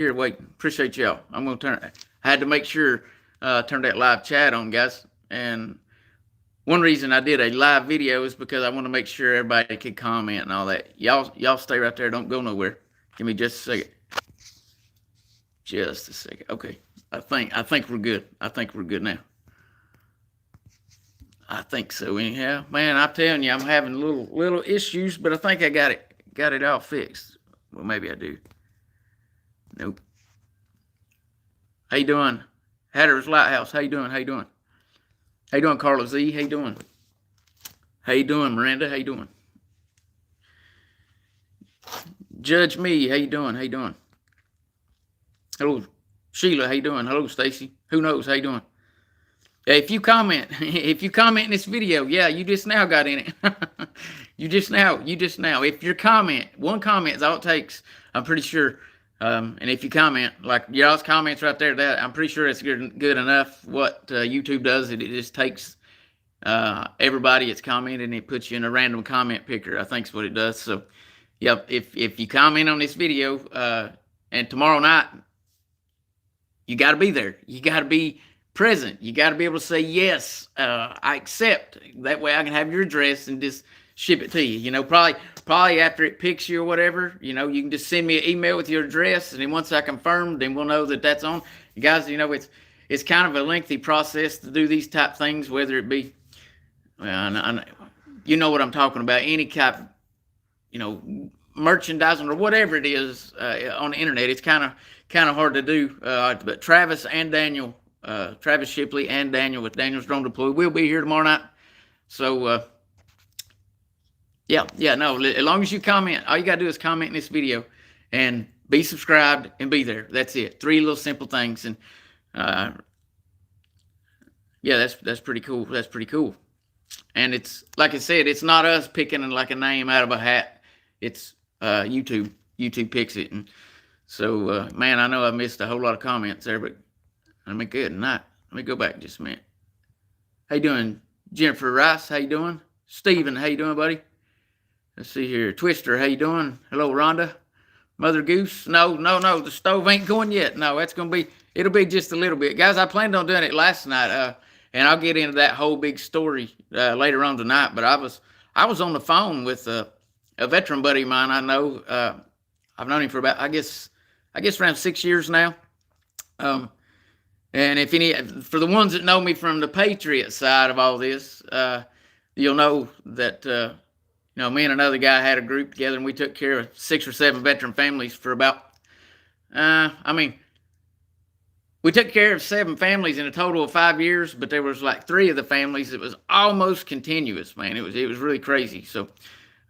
Here, wait. Appreciate y'all. I'm gonna turn. I had to make sure turn that live chat on, guys. And one reason I did a live video is because I want to make sure everybody could comment and all that. Y'all stay right there. Don't go nowhere. Give me just a second. Just a second. Okay. I think we're good. I think we're good now. I think so. Anyhow, man, I'm telling you, I'm having little issues, but I think I got it all fixed. Well, maybe I do. Nope. How you doing? Hatter's Lighthouse. How you doing? How you doing? How you doing, Carla Z? How you doing? How you doing, Miranda? How you doing? Judge Me. How you doing? How you doing? Hello, Sheila. How you doing? Hello, Stacy. Who knows? How you doing? If you comment, in this video, yeah, you just now got in it. you just now. If your one comment is all it takes, I'm pretty sure. And if you comment, like y'all's comments right there, that I'm pretty sure it's good enough. What YouTube does, it just takes everybody that's commented and it puts you in a random comment picker. I think is what it does. So, yep, if you comment on this video, and tomorrow night, you got to be there. You got to be present. You got to be able to say, yes, I accept. That way I can have your address and just ship it to you. You know, probably after it picks you or whatever, you know, you can just send me an email with your address. And then once I confirm, then we'll know that that's on. You guys, you know, it's kind of a lengthy process to do these type things, whether it be, well, you know what I'm talking about, any type, you know, merchandising or whatever it is on the internet. It's kind of hard to do. But Travis and Daniel, Travis Shipley and Daniel with Daniel's Drone Deploy will be here tomorrow night. So, no, as long as you comment, all you got to do is comment in this video and be subscribed and be there. That's it. 3 little simple things. And, yeah, that's pretty cool. That's pretty cool. And it's, like I said, it's not us picking like a name out of a hat. It's YouTube. YouTube picks it. And so, man, I know I missed a whole lot of comments there, but I mean, good night. Let me go back just a minute. How you doing, Jennifer Rice? How you doing? Steven, how you doing, buddy? Let's see here. Twister, how you doing? Hello, Rhonda. Mother Goose? No, the stove ain't going yet. No, it'll be just a little bit. Guys, I planned on doing it last night, and I'll get into that whole big story later on tonight, but I was on the phone with a veteran buddy of mine I know. I've known him for about, I guess around 6 years now. And for the ones that know me from the Patriot side of all this, you'll know that, you know, me and another guy had a group together and we took care of 6 or 7 veteran families for about, we took care of 7 families in a total of 5 years, but there was like 3 of the families. It was almost continuous, man. It was really crazy. So,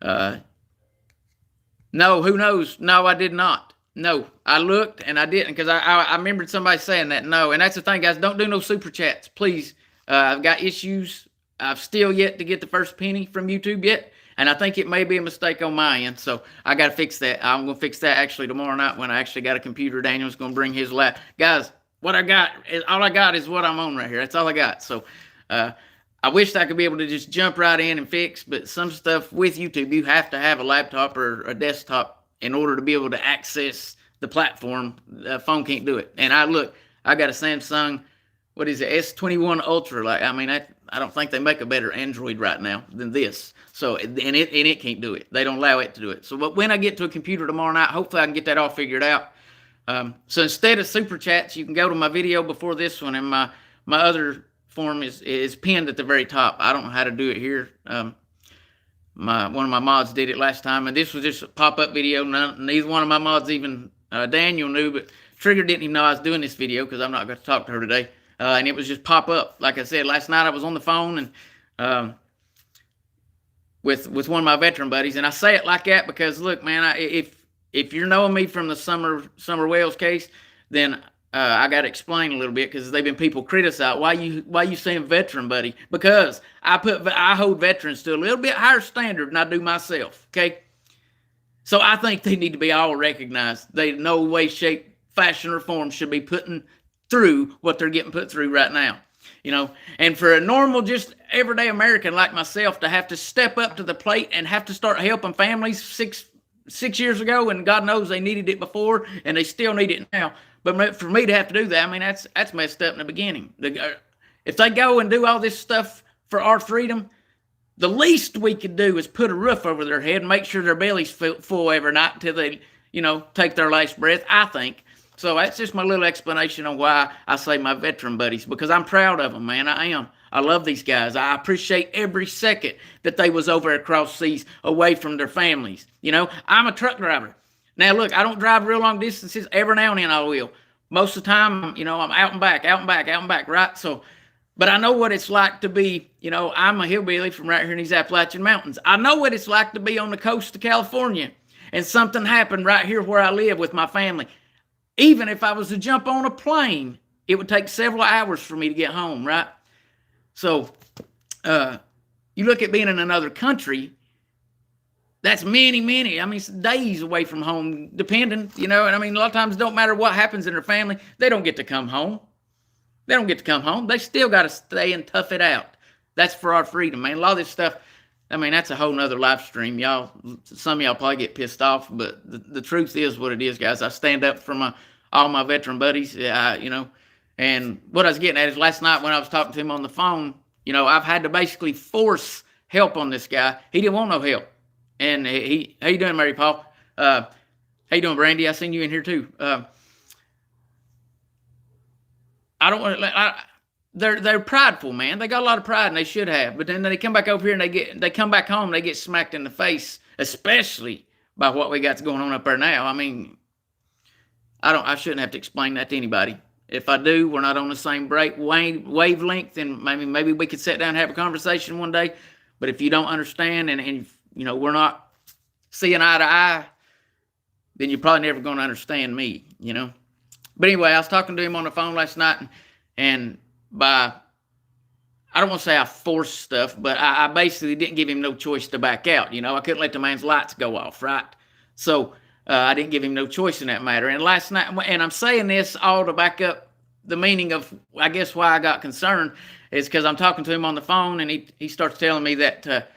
no, who knows? No, I did not. No, I looked and I didn't, because I remembered somebody saying that. No, and that's the thing, guys. Don't do no super chats, please. I've got issues. I've still yet to get the first penny from YouTube yet, and I think it may be a mistake on my end. So I got to fix that. I'm gonna fix that actually tomorrow night when I actually got a computer. Daniel's gonna bring his lap, guys. What I got is all I got is what I'm on right here. That's all I got. So I wish I could be able to just jump right in and fix, but some stuff with YouTube, you have to have a laptop or a desktop in order to be able to access the platform. The phone can't do it. And I got a Samsung, what is it, S21 Ultra. Like, I mean, I don't think they make a better Android right now than this. So, and it can't do it. They don't allow it to do it. So, but when I get to a computer tomorrow night, hopefully I can get that all figured out. So instead of super chats, you can go to my video before this one, and my other form is pinned at the very top. I don't know how to do it here. One of my mods did it last time, and this was just a pop-up video. Neither one of my mods, even Daniel, knew, but Trigger didn't even know I was doing this video because I'm not going to talk to her today. And it was just pop up. Like I said, last night I was on the phone and with one of my veteran buddies, and I say it like that because look, man, if you're knowing me from the Summer Wells case, then I got to explain a little bit, because they've been people criticize why you saying veteran, buddy? Because I hold veterans to a little bit higher standard than I do myself. Okay, so I think they need to be all recognized. They no way, shape, fashion, or form should be putting through what they're getting put through right now. You know, and for a normal, just everyday American like myself to have to step up to the plate and have to start helping families, 6 years ago, and God knows they needed it before, and they still need it now. But for me to have to do that, I mean, that's messed up in the beginning. If they go and do all this stuff for our freedom, the least we could do is put a roof over their head and make sure their belly's full every night until they, take their last breath, I think. So that's just my little explanation on why I say my veteran buddies, because I'm proud of them, man. I am. I love these guys. I appreciate every second that they was over across seas away from their families. I'm a truck driver. Now, look, I don't drive real long distances. Every now and then I will. Most of the time, I'm out and back, right? So, but I know what it's like to be, I'm a hillbilly from right here in these Appalachian Mountains. I know what it's like to be on the coast of California and something happened right here where I live with my family. Even if I was to jump on a plane, it would take several hours for me to get home, right? So, you look at being in another country, that's many, days away from home, depending, and I mean, a lot of times it don't matter what happens in their family, they don't get to come home. They don't get to come home. They still got to stay and tough it out. That's for our freedom, man. A lot of this stuff, I mean, that's a whole nother live stream. Some of y'all probably get pissed off, but the truth is what it is, guys. I stand up for all my veteran buddies, and what I was getting at is last night when I was talking to him on the phone, I've had to basically force help on this guy. He didn't want no help. And how you doing, Mary Paul? How you doing, Brandy? I seen you in here too. I don't want to. They're prideful, man. They got a lot of pride, and they should have. But then they come back over here and they come back home, they get smacked in the face, especially by what we got going on up there now. I mean, I shouldn't have to explain that to anybody. If I do, we're not on the same wavelength, and maybe we could sit down and have a conversation one day. But if you don't understand and we're not seeing eye to eye, then you're probably never going to understand me, But anyway, I was talking to him on the phone last night, and I don't want to say I forced stuff, but I basically didn't give him no choice to back out. I couldn't let the man's lights go off, right? So I didn't give him no choice in that matter. And last night, and I'm saying this all to back up the meaning of, I guess, why I got concerned, is because I'm talking to him on the phone, and he starts telling me that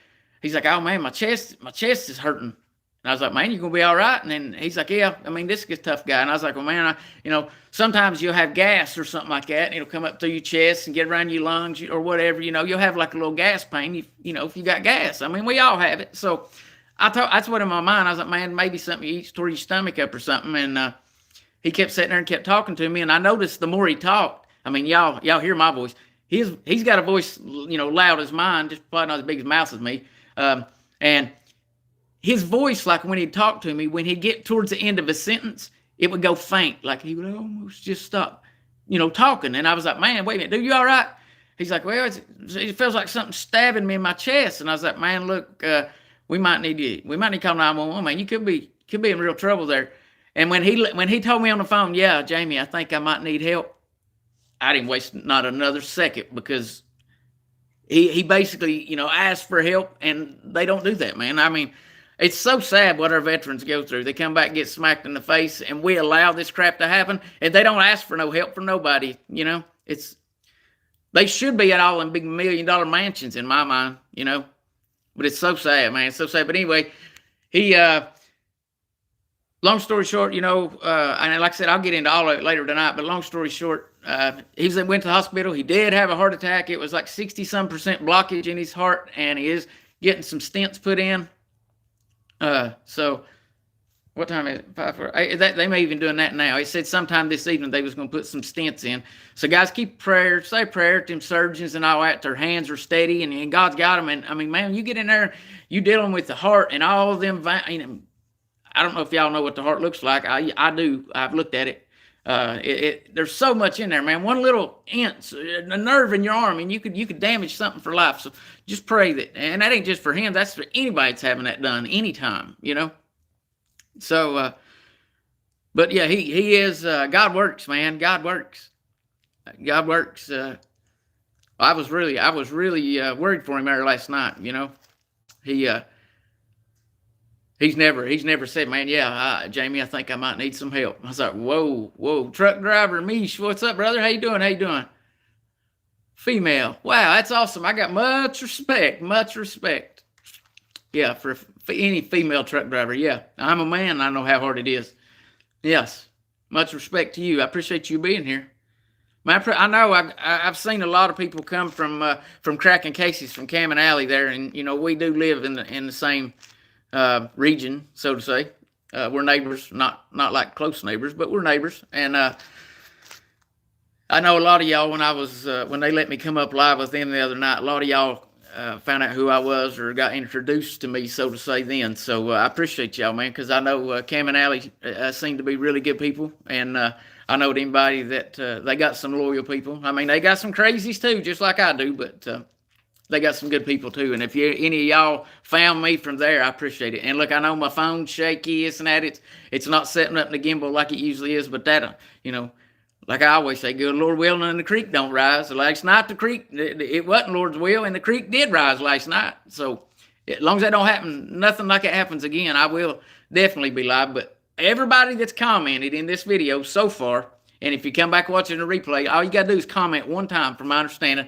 he's like, oh man, my chest is hurting. And I was like, man, you gonna be all right? And then he's like, yeah, I mean, this is a tough guy. And I was like, well, man, sometimes you'll have gas or something like that, and it'll come up through your chest and get around your lungs or whatever. You'll have like a little gas pain. If you got gas. I mean, we all have it. So that's what in my mind. I was like, man, maybe something you eat tore your stomach up or something. And he kept sitting there and kept talking to me, and I noticed the more he talked, I mean, y'all hear my voice. He's got a voice, loud as mine, just probably not as big as mouth as me. And his voice, like when he'd talk to me, when he'd get towards the end of a sentence, it would go faint, like he would almost just stop, talking. And I was like, man, wait a minute, dude, you all right? He's like, well, it feels like something stabbing me in my chest. And I was like, man, look, we might need to call 911, man. You could be in real trouble there. And when he told me on the phone, yeah, Jamie, I think I might need help, I didn't waste not another second, because he basically, asked for help, and they don't do that, man. I mean, it's so sad what our veterans go through. They come back and get smacked in the face, and we allow this crap to happen, and they don't ask for no help from nobody. They should be at all in big $1 million mansions in my mind, But it's so sad, man. It's so sad. But anyway, long story short, and like I said, I'll get into all of it later tonight, but long story short, he went to the hospital. He did have a heart attack. It was like 60-some% blockage in his heart, and he is getting some stents put in. So what time is it? 5:04. They may even doing that now. He said sometime this evening they was going to put some stents in. So guys, keep prayer, say prayer to them surgeons and all that. Their hands are steady, and God's got them. And I mean, man, you get in there, you dealing with the heart and all of them. I don't know if y'all know what the heart looks like. I do. I've looked at it. There's so much in there, man. One little inch, a nerve in your arm, and you could damage something for life. So just pray that, and that ain't just for him. That's for anybody that's having that done anytime, So, but yeah, he is. God works, man. God works. God works. I was really worried for him there last night. He's never said, man, yeah, Jamie, I think I might need some help. I was like, whoa, truck driver, Mish, what's up, brother? How you doing? Female. Wow, that's awesome. I got much respect. Yeah, for any female truck driver. Yeah, I'm a man. I know how hard it is. Yes. Much respect to you. I appreciate you being here. I know I've seen a lot of people come from Cracking Casey's from Cammon Alley there, and we do live in the same region, so to say. We're neighbors, not like close neighbors, but we're neighbors. And I know a lot of y'all when they let me come up live with them the other night. A lot of y'all found out who I was or got introduced to me, so to say. Then, so I appreciate y'all, man, because I know Cammon Alley seem to be really good people, and I know anybody that they got some loyal people. I mean, they got some crazies too, just like I do, but they got some good people too. And if any of y'all found me from there, I appreciate it. And look, I know my phone's shaky, it's not setting up in the gimbal like it usually is, but that, like I always say, good Lord willing, and the creek don't rise. Last night the creek, it wasn't Lord's will, and the creek did rise last night. So as long as that don't happen, nothing like it happens again, I will definitely be live. But everybody that's commented in this video so far, and if you come back watching the replay, all you got to do is comment one time, from my understanding.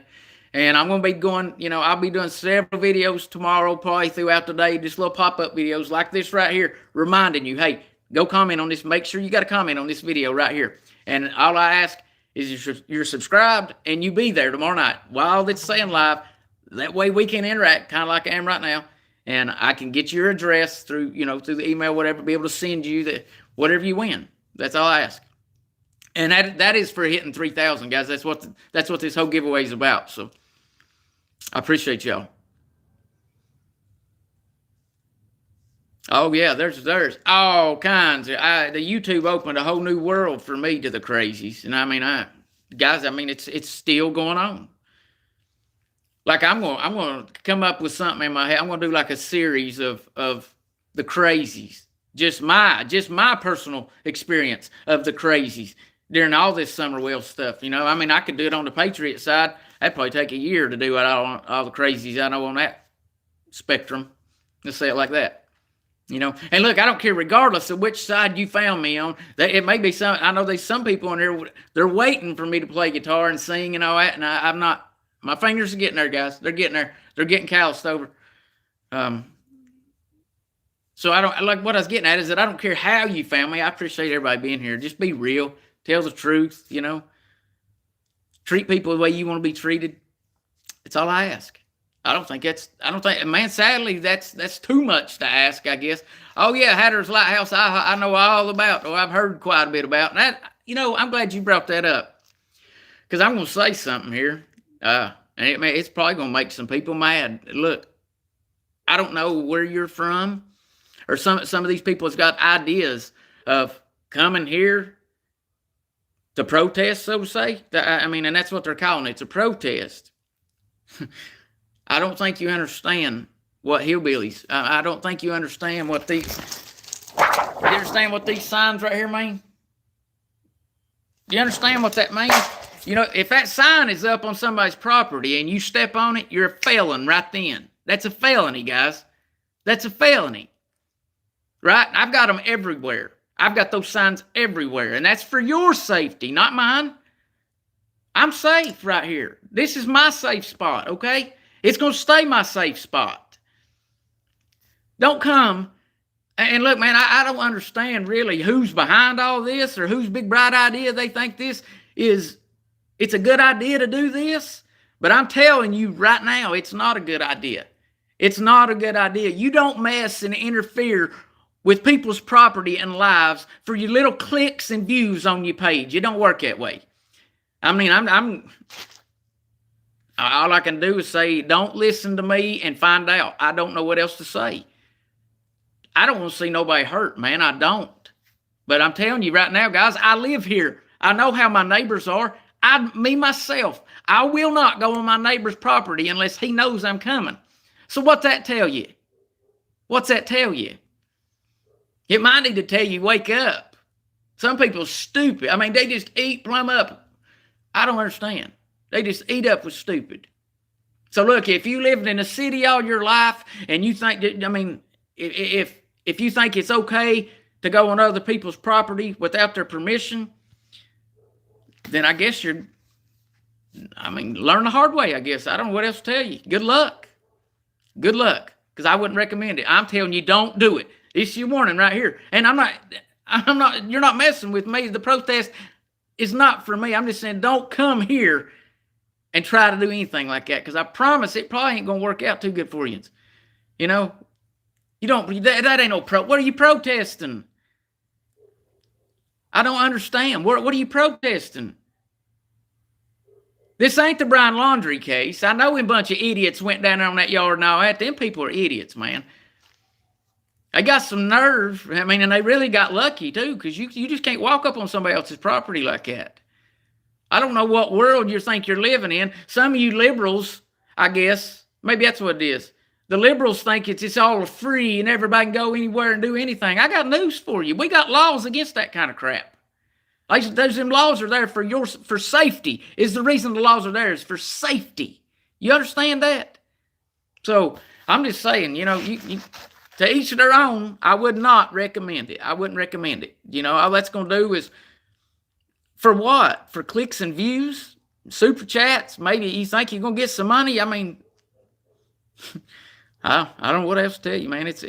And I'm going to be going, I'll be doing several videos tomorrow, probably throughout the day, just little pop-up videos like this right here, reminding you, hey, go comment on this. Make sure you got to comment on this video right here. And all I ask is you're subscribed and you be there tomorrow night while it's saying live. That way we can interact, kind of like I am right now. And I can get your address through the email, whatever, be able to send you whatever you win. That's all I ask. And that is for hitting 3,000, guys. That's what this whole giveaway is about. So I appreciate y'all. Oh yeah, there's all kinds. The YouTube opened a whole new world for me to the crazies, and it's still going on. Like I'm gonna come up with something in my head. I'm gonna do like a series of the crazies, just my personal experience of the crazies during all this Summer Well stuff. I could do it on the Patriot side. That'd probably take a year to do all the crazies I know on that spectrum. Let's say it like that. And look, I don't care regardless of which side you found me on. It may be I know there's some people in here, they're waiting for me to play guitar and sing and all that, and I'm not. My fingers are getting there, guys. They're getting there. They're getting calloused over. So I don't, like what I was getting at is that I don't care how you found me. I appreciate everybody being here. Just be real. Tell the truth, Treat people the way you want to be treated. It's all I ask. Man, sadly, that's too much to ask, I guess. Oh yeah, Hatter's Lighthouse, I know all about, or I've heard quite a bit about. And that, I'm glad you brought that up. Because I'm going to say something here. And it's probably going to make some people mad. Look, I don't know where you're from. Or some of these people has got ideas of coming here to protest, so to say. And that's what they're calling it. It's a protest. I don't think you understand what hillbillies. I don't think you understand what these. You understand what these signs right here mean? Do you understand what that means? If that sign is up on somebody's property and you step on it, you're a felon right then. That's a felony, guys. That's a felony. Right? I've got them everywhere. I've got those signs everywhere. And that's for your safety, not mine. I'm safe right here. This is my safe spot, okay? It's going to stay my safe spot. Don't come. And look, man, I don't understand really who's behind all this or whose big bright idea they think this is. It's a good idea to do this. But I'm telling you right now, it's not a good idea. It's not a good idea. You don't mess and interfere with people's property and lives for your little clicks and views on your page. It don't work that way. All I can do is say, don't listen to me and find out. I don't know what else to say. I don't want to see nobody hurt, man. I don't. But I'm telling you right now, guys, I live here. I know how my neighbors are. Myself, I will not go on my neighbor's property unless he knows I'm coming. So what's that tell you? What's that tell you? It might need to tell you, wake up. Some people are stupid. They just eat plumb up. I don't understand. They just eat up with stupid. So look, if you lived in a city all your life and you think, if you think it's okay to go on other people's property without their permission, then I guess learn the hard way, I guess. I don't know what else to tell you. Good luck. Good luck. because I wouldn't recommend it. I'm telling you, don't do it. It's your warning right here. And you're not messing with me. The protest is not for me. I'm just saying, don't come here and try to do anything like that, because I promise it probably ain't going to work out too good for you. You know, that ain't no what are you protesting? I don't understand. What are you protesting? This ain't the Brian Laundrie case. I know a bunch of idiots went down there on that yard and all that. Them people are idiots, man. They got some nerve. I mean, and they really got lucky, too, because you just can't walk up on somebody else's property like that. I don't know what world you think you're living in. Some of you liberals, I guess, maybe that's what it is. The liberals think it's all free and everybody can go anywhere and do anything. I got news for you. We got laws against that kind of crap. Those laws are there for safety. Is the reason the laws are there is for safety. You understand that? So I'm just saying, to each their own. I would not recommend it. I wouldn't recommend it. All that's going to do is, for what? For clicks and views, super chats. Maybe you think you're going to get some money. I mean, I don't know what else to tell you, man. It's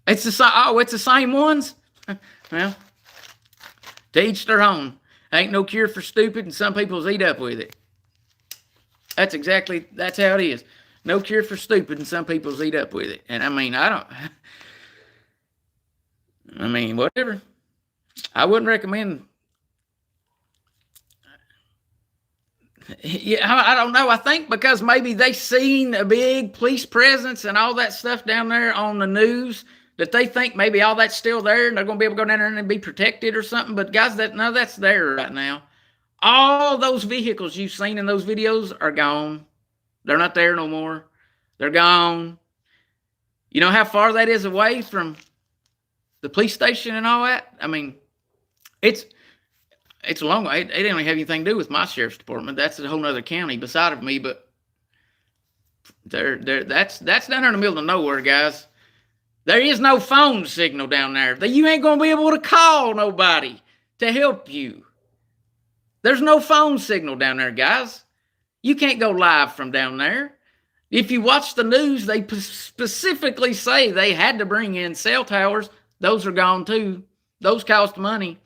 the same ones. Well, to each their own. Ain't no cure for stupid, and some people's eat up with it. That's how it is. No cure for stupid, and some people's eat up with it. And I mean, whatever. I wouldn't recommend. Yeah, I don't know. I think because maybe they seen a big police presence and all that stuff down there on the news, that they think maybe all that's still there and they're going to be able to go down there and be protected or something. But guys, that's there right now. All those vehicles you've seen in those videos are gone. They're not there no more. They're gone. You know how far that is away from the police station and all that? I mean, it's a long way. It didn't have anything to do with my sheriff's department. That's a whole other county beside of me. But that's down there in the middle of nowhere, guys. There is no phone signal down there. You ain't going to be able to call nobody to help you. There's no phone signal down there, guys. You can't go live from down there. If you watch the news, they specifically say they had to bring in cell towers. Those are gone too. Those cost money.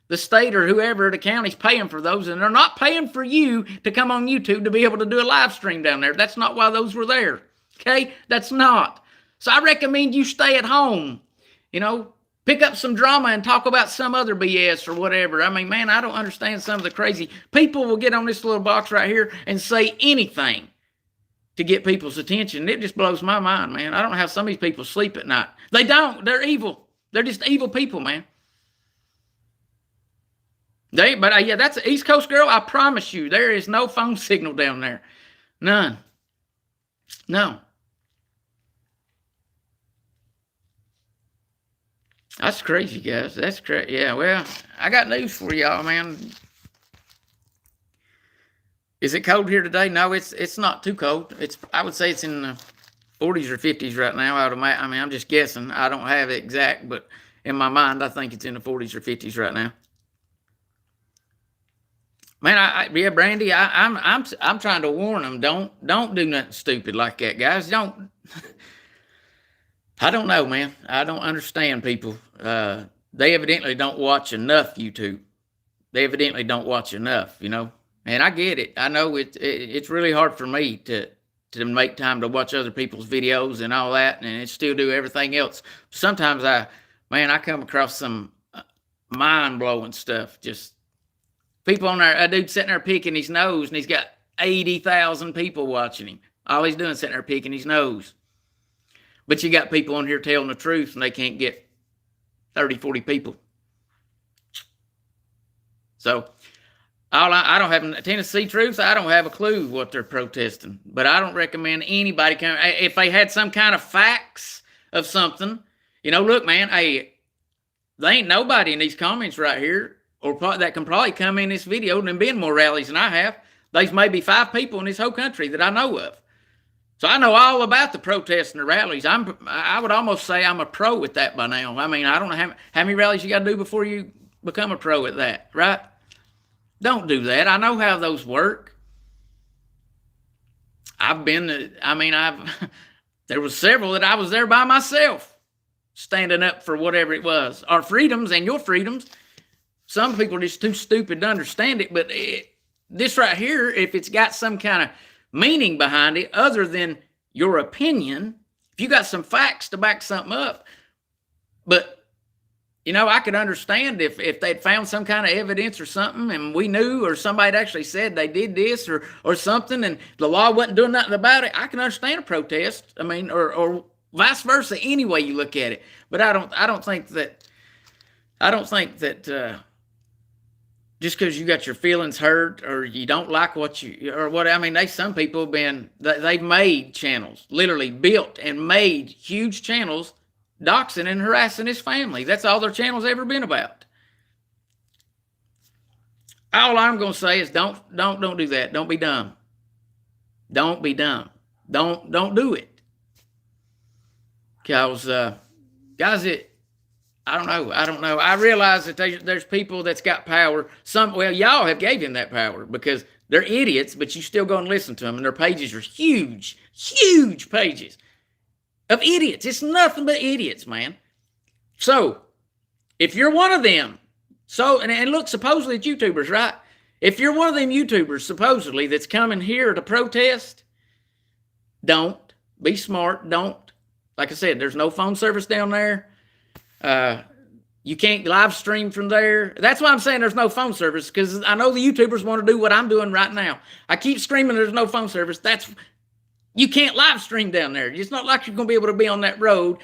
The state or whoever, the county's paying for those, and they're not paying for you to come on YouTube to be able to do a live stream down there. That's not why those were there. Okay? That's not. So I recommend you stay at home. Pick up some drama and talk about some other BS or whatever. I mean, man, I don't understand some of the crazy. People will get on this little box right here and say anything to get people's attention. It just blows my mind, man. I don't know how some of these people sleep at night. They don't. They're evil. They're just evil people, man. Yeah, that's an East Coast girl. I promise you, there is no phone signal down there. None. No. That's crazy, guys. That's crazy. Yeah, well, I got news for y'all, man. Is it cold here today? No, it's not too cold. I would say it's in the 40s or 50s right now. I'm just guessing. I don't have it exact, but in my mind, I think it's in the 40s or 50s right now. Man, yeah, Brandy, I'm trying to warn them. Don't do nothing stupid like that, guys. Don't. I don't know, man. I don't understand people. They evidently don't watch enough YouTube. They evidently don't watch enough, And I get it. I know it's really hard for me to make time to watch other people's videos and all that, and still do everything else. Sometimes I come across some mind-blowing stuff. Just people on there, a dude sitting there picking his nose, and he's got 80,000 people watching him. All he's doing is sitting there picking his nose. But you got people on here telling the truth, and they can't get 30, 40 people. So I don't have Tennessee Truth. I don't have a clue what they're protesting. But I don't recommend anybody come. If they had some kind of facts of something, look, man, there ain't nobody in these comments right here that can probably come in this video and been more rallies than I have. There's maybe 5 people in this whole country that I know of. So I know all about the protests and the rallies. I would almost say I'm a pro at that by now. I mean, I don't know how many rallies you got to do before you become a pro at that, right? Don't do that. I know how those work. There was several that I was there by myself, standing up for whatever it was, our freedoms and your freedoms. Some people are just too stupid to understand it, but this right here, if it's got some kind of meaning behind it other than your opinion, if you got some facts to back something up, but I could understand if they'd found some kind of evidence or something and we knew, or somebody actually said they did this or something and the law wasn't doing nothing about it. I can understand a protest. I mean, or vice versa, any way you look at it. But I don't think that just because you got your feelings hurt or you don't like some people they've made channels, literally built and made huge channels doxing and harassing his family. That's all their channel's ever been about. All I'm going to say is don't do that. Don't be dumb. Don't be dumb. Don't do it. Because, guys, I don't know. I realize that there's people that's got power. Y'all have gave him that power because they're idiots, but you still go and listen to them, and their pages are huge, huge pages of idiots. It's nothing but idiots, man. So, if you're one of them, and look, supposedly it's YouTubers, right? If you're one of them YouTubers, supposedly, that's coming here to protest, don't. Be smart. Don't. Like I said, there's no phone service down there. You can't live stream from there. That's why I'm saying there's no phone service, because I know the YouTubers want to do what I'm doing right now. I keep screaming there's no phone service. You can't live stream down there. It's not like you're going to be able to be on that road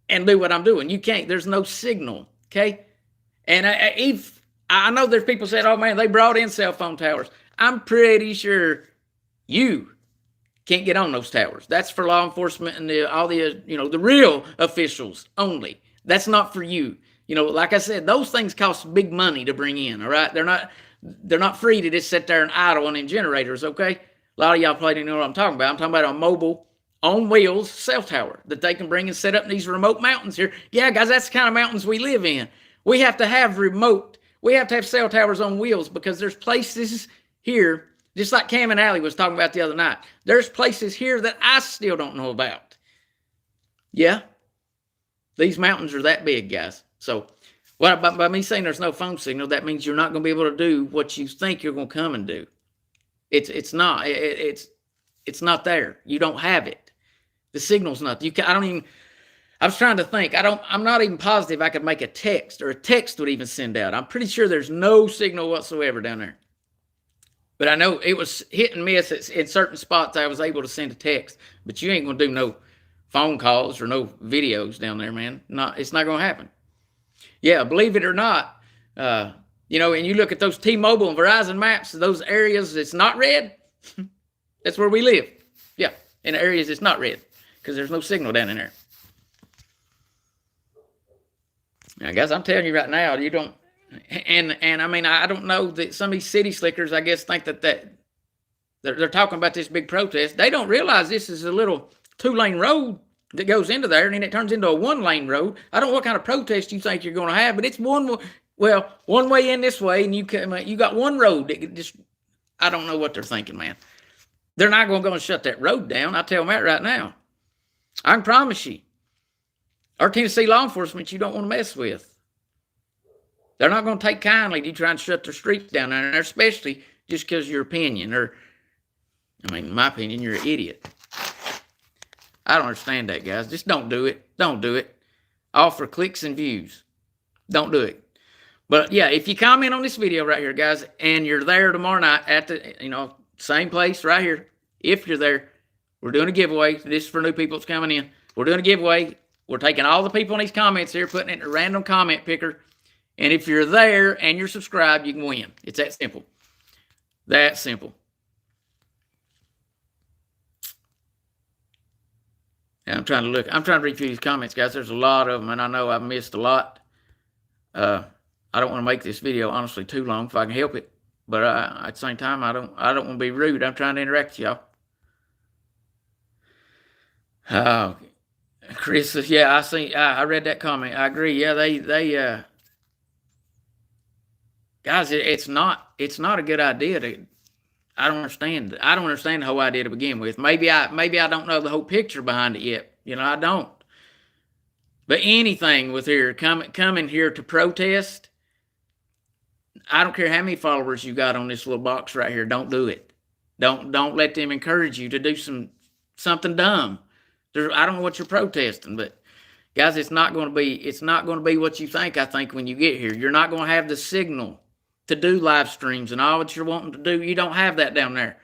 and do what I'm doing. You can't. There's no signal, okay? And I know there's people saying, oh, man, they brought in cell phone towers. I'm pretty sure you can't get on those towers. That's for law enforcement and the real officials only. That's not for you. Like I said, those things cost big money to bring in, all right? They're not free to just sit there and idle on in generators, okay? A lot of y'all probably don't know what I'm talking about. I'm talking about a mobile, on wheels cell tower that they can bring and set up in these remote mountains here. Yeah, guys, that's the kind of mountains we live in. We have to have cell towers on wheels because there's places here, just like Cam and Allie was talking about the other night. There's places here that I still don't know about. Yeah, these mountains are that big, guys. So, by me saying there's no phone signal, that means you're not going to be able to do what you think you're going to come and do. It's not there. You don't have it. The signal's not. I was trying to think. I'm not even positive I could make a text, or a text would even send out. I'm pretty sure there's no signal whatsoever down there. But I know it was hit and miss in certain spots. I was able to send a text, but you ain't gonna do no phone calls or no videos down there, man. It's not gonna happen. Yeah, believe it or not, and you look at those T-Mobile and Verizon maps, those areas that's not red, that's where we live. Yeah, in the areas it's not red, because there's no signal down in there. Now, guys, I'm telling you right now, you don't, and I mean, I don't know that some of these city slickers, I guess, think that they're talking about this big protest. They don't realize this is a little 2-lane road that goes into there, and then it turns into a 1-lane road. I don't know what kind of protest you think you're going to have, but it's one way in this way, and you got one road that just, I don't know what they're thinking, man. They're not going to go and shut that road down. I tell them that right now. I can promise you. Our Tennessee law enforcement, you don't want to mess with. They're not going to take kindly to you trying to shut their streets down there, especially just because of your opinion. In my opinion, you're an idiot. I don't understand that, guys. Just don't do it. Don't do it. All for clicks and views. Don't do it. But yeah, if you comment on this video right here, guys, and you're there tomorrow night at the, same place right here, if you're there, we're doing a giveaway. This is for new people that's coming in. We're doing a giveaway. We're taking all the people in these comments here, putting it in a random comment picker. And if you're there and you're subscribed, you can win. It's that simple. That simple. Yeah, I'm trying to read through these comments, guys. There's a lot of them, and I know I've missed a lot. I don't want to make this video, honestly, too long if I can help it. But at the same time, I don't want to be rude. I'm trying to interact with y'all. Chris says, yeah, I read that comment. I agree. Yeah, they guys, it's not a good idea I don't understand. I don't understand the whole idea to begin with. Maybe I don't know the whole picture behind it yet. I don't. But anything with here coming here to protest, I don't care how many followers you got on this little box right here. Don't do it. Don't let them encourage you to do something dumb. I don't know what you're protesting, but guys, it's not going to be what you think. I think when you get here, you're not going to have the signal to do live streams and all that you're wanting to do. You don't have that down there.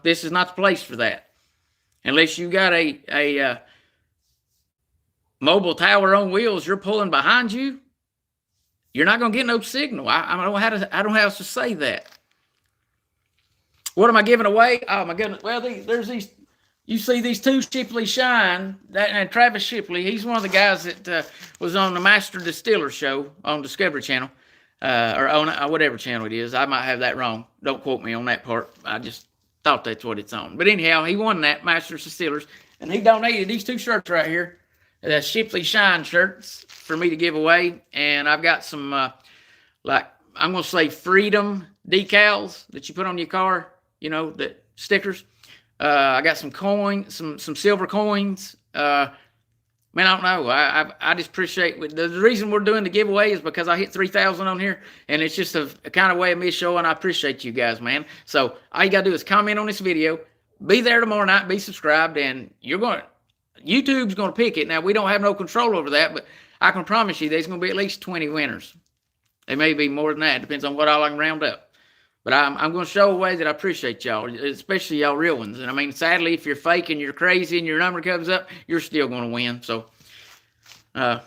This is not the place for that. Unless you got a mobile tower on wheels you're pulling behind you, you're not going to get no signal. I don't know how to say that. What am I giving away? Oh my goodness. Well, there's these. You see these two Shipley Shine, and Travis Shipley. He's one of the guys that was on the Master Distiller show on Discovery Channel. Or on whatever channel it is. I might have that wrong. Don't quote me on that part. I just thought that's what it's on. But anyhow, he won that, Masters Distillers, and he donated these two shirts right here, the Shipley Shine shirts, for me to give away. And I've got some, I'm going to say freedom decals that you put on your car, the stickers. I got some coins, some silver coins. Man, I don't know. I just appreciate the reason we're doing the giveaway is because I hit 3,000 on here, and it's just a kind of way of me showing I appreciate you guys, man. So all you gotta do is comment on this video, be there tomorrow night, be subscribed, and YouTube's gonna pick it. Now we don't have no control over that, but I can promise you there's gonna be at least 20 winners. There may be more than that. Depends on what all I can round up. But I'm going to show a way that I appreciate y'all, especially y'all real ones. And I mean, sadly, if you're fake and you're crazy and your number comes up, you're still going to win. So, I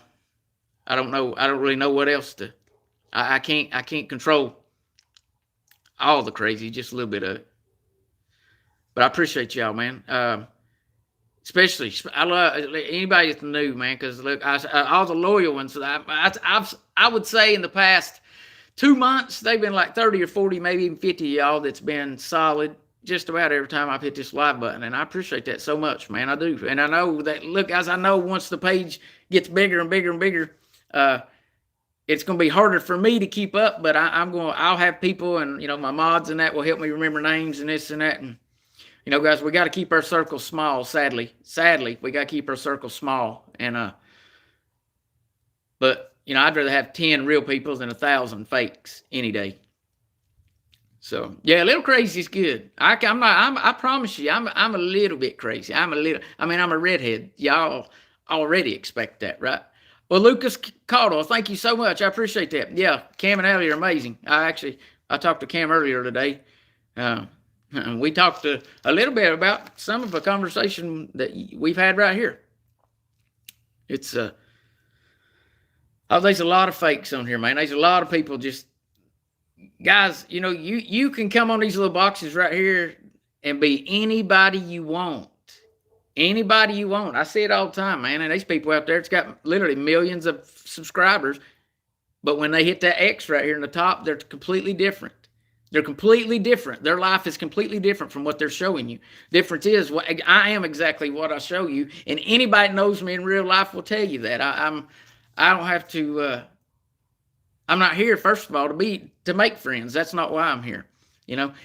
don't know. I don't really know what else to. I can't control all the crazy, just a little bit of it. But I appreciate y'all, man. Especially, I love anybody that's new, man. Because look, all the loyal ones. I would say in the past 2 months, they've been like 30 or 40, maybe even 50 of y'all that's been solid just about every time I've hit this live button. And I appreciate that so much, man. I do. And I know that, look, guys, I know once the page gets bigger and bigger and bigger, it's going to be harder for me to keep up, but I'll have people and, my mods and that will help me remember names and this and that. And, guys, we got to keep our circle small, sadly. Sadly, we got to keep our circle small. And, but, I'd rather have 10 real people than 1,000 fakes any day. So yeah, a little crazy is good. I promise you, I'm a little bit crazy. I'm a redhead. Y'all already expect that, right? Well, Lucas Caudill, thank you so much. I appreciate that. Yeah, Cam and Ellie are amazing. I talked to Cam earlier today. We talked a little bit about some of the conversation that we've had right here. It's there's a lot of fakes on here, man. There's a lot of people just, guys, you can come on these little boxes right here and be anybody you want. Anybody you want. I see it all the time, man. And there's people out there, it's got literally millions of subscribers. But when they hit that X right here in the top, they're completely different. They're completely different. Their life is completely different from what they're showing you. Difference is, I am exactly what I show you. And anybody that knows me in real life will tell you that. I don't have to, I'm not here, first of all, to make friends. That's not why I'm here.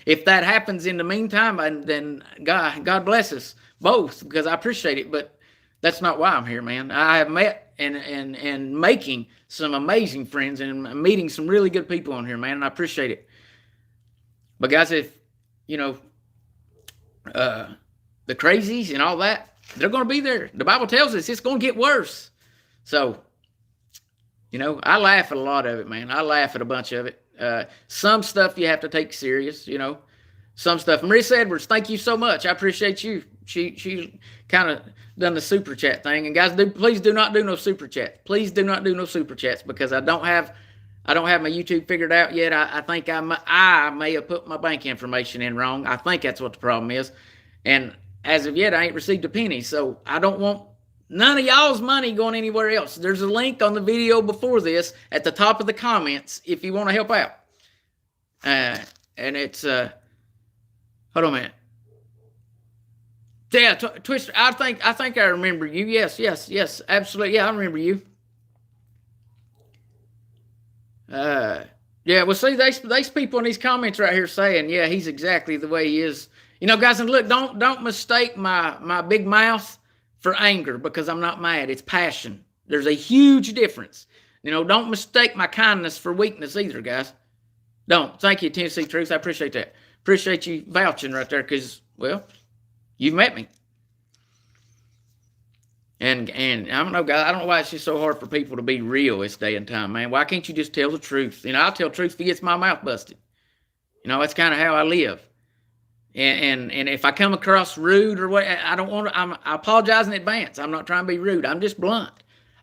If that happens in the meantime, then God bless us both, because I appreciate it. But that's not why I'm here, man. I have met and making some amazing friends and meeting some really good people on here, man. And I appreciate it. But guys, if, the crazies and all that, they're going to be there. The Bible tells us it's going to get worse. So, I laugh at a lot of it, man. I laugh at a bunch of it. Some stuff you have to take serious, some stuff. Marissa Edwards, thank you so much. I appreciate you. She kind of done the super chat thing. And guys, please do not do no super chats. Please do not do no super chats, because I don't have my YouTube figured out yet. I think I may have put my bank information in wrong. I think that's what the problem is. And as of yet, I ain't received a penny. So I don't want none of y'all's money going anywhere else. There's a link on the video before this at the top of the comments if you want to help out. And it's, hold on a minute. Yeah, Twister, I think I remember you. Yes, absolutely. Yeah, I remember you. Yeah, well, see, these people in these comments right here saying, yeah, he's exactly the way he is. You know, guys, and look, don't mistake my big mouth for anger, because I'm not mad. It's passion. There's a huge difference. You know, don't mistake my kindness for weakness either, guys. Don't. Thank you, Tennessee Truth. I appreciate that. Appreciate you vouching right there, because, well, you've met me. And I don't know, guys. I don't know why it's just so hard for people to be real this day and time, man. Why can't you just tell the truth? You know, I'll tell truth if it gets my mouth busted. You know, that's kind of how I live. And if I come across rude or what, I don't want to. I apologize in advance. I'm not trying to be rude. I'm just blunt.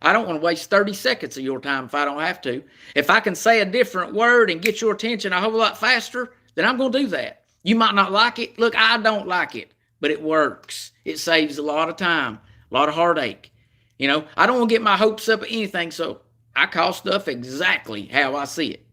I don't want to waste 30 seconds of your time if I don't have to. If I can say a different word and get your attention a whole lot faster, then I'm going to do that. You might not like it. Look, I don't like it, but it works. It saves a lot of time, a lot of heartache. You know, I don't want to get my hopes up at anything, so I call stuff exactly how I see it.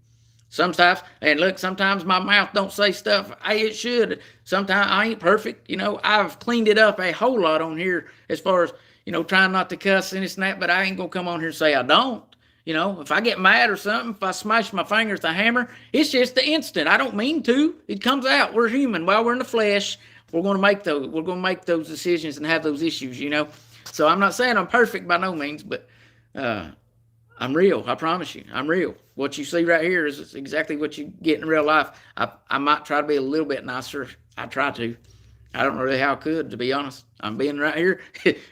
Sometimes, and look, sometimes my mouth don't say stuff it should. Sometimes I ain't perfect. You know, I've cleaned it up a whole lot on here as far as, you know, trying not to cuss and this and that, but I ain't going to come on here and say I don't. You know, if I get mad or something, if I smash my finger with a hammer, it's just the instant. I don't mean to. It comes out. We're human. While we're in the flesh, we're going to make those decisions and have those issues, you know. So I'm not saying I'm perfect by no means, but I'm real. I promise you, I'm real. What you see right here is exactly what you get in real life. I might try to be a little bit nicer. I try to. I don't know really how I could, to be honest. I'm being right here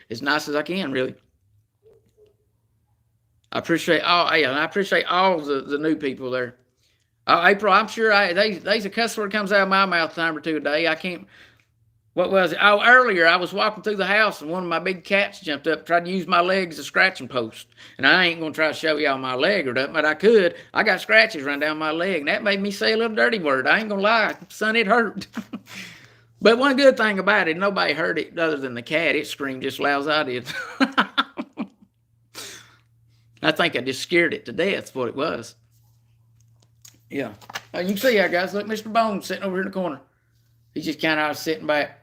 as nice as I can, really. I appreciate all the new people there. April, I'm sure there's a cuss word comes out of my mouth a time or two a day. I can't. What was it? Oh, earlier I was walking through the house and one of my big cats jumped up, tried to use my leg as a scratching post. And I ain't going to try to show y'all my leg or nothing, but I could. I got scratches run down my leg, and that made me say a little dirty word. I ain't going to lie. Son, it hurt. But one good thing about it, nobody heard it other than the cat. It screamed just loud as I did. I think I just scared it to death. That's what it was. Yeah. You can see how, guys. Look, Mr. Bones sitting over here in the corner. He's just kind of sitting back.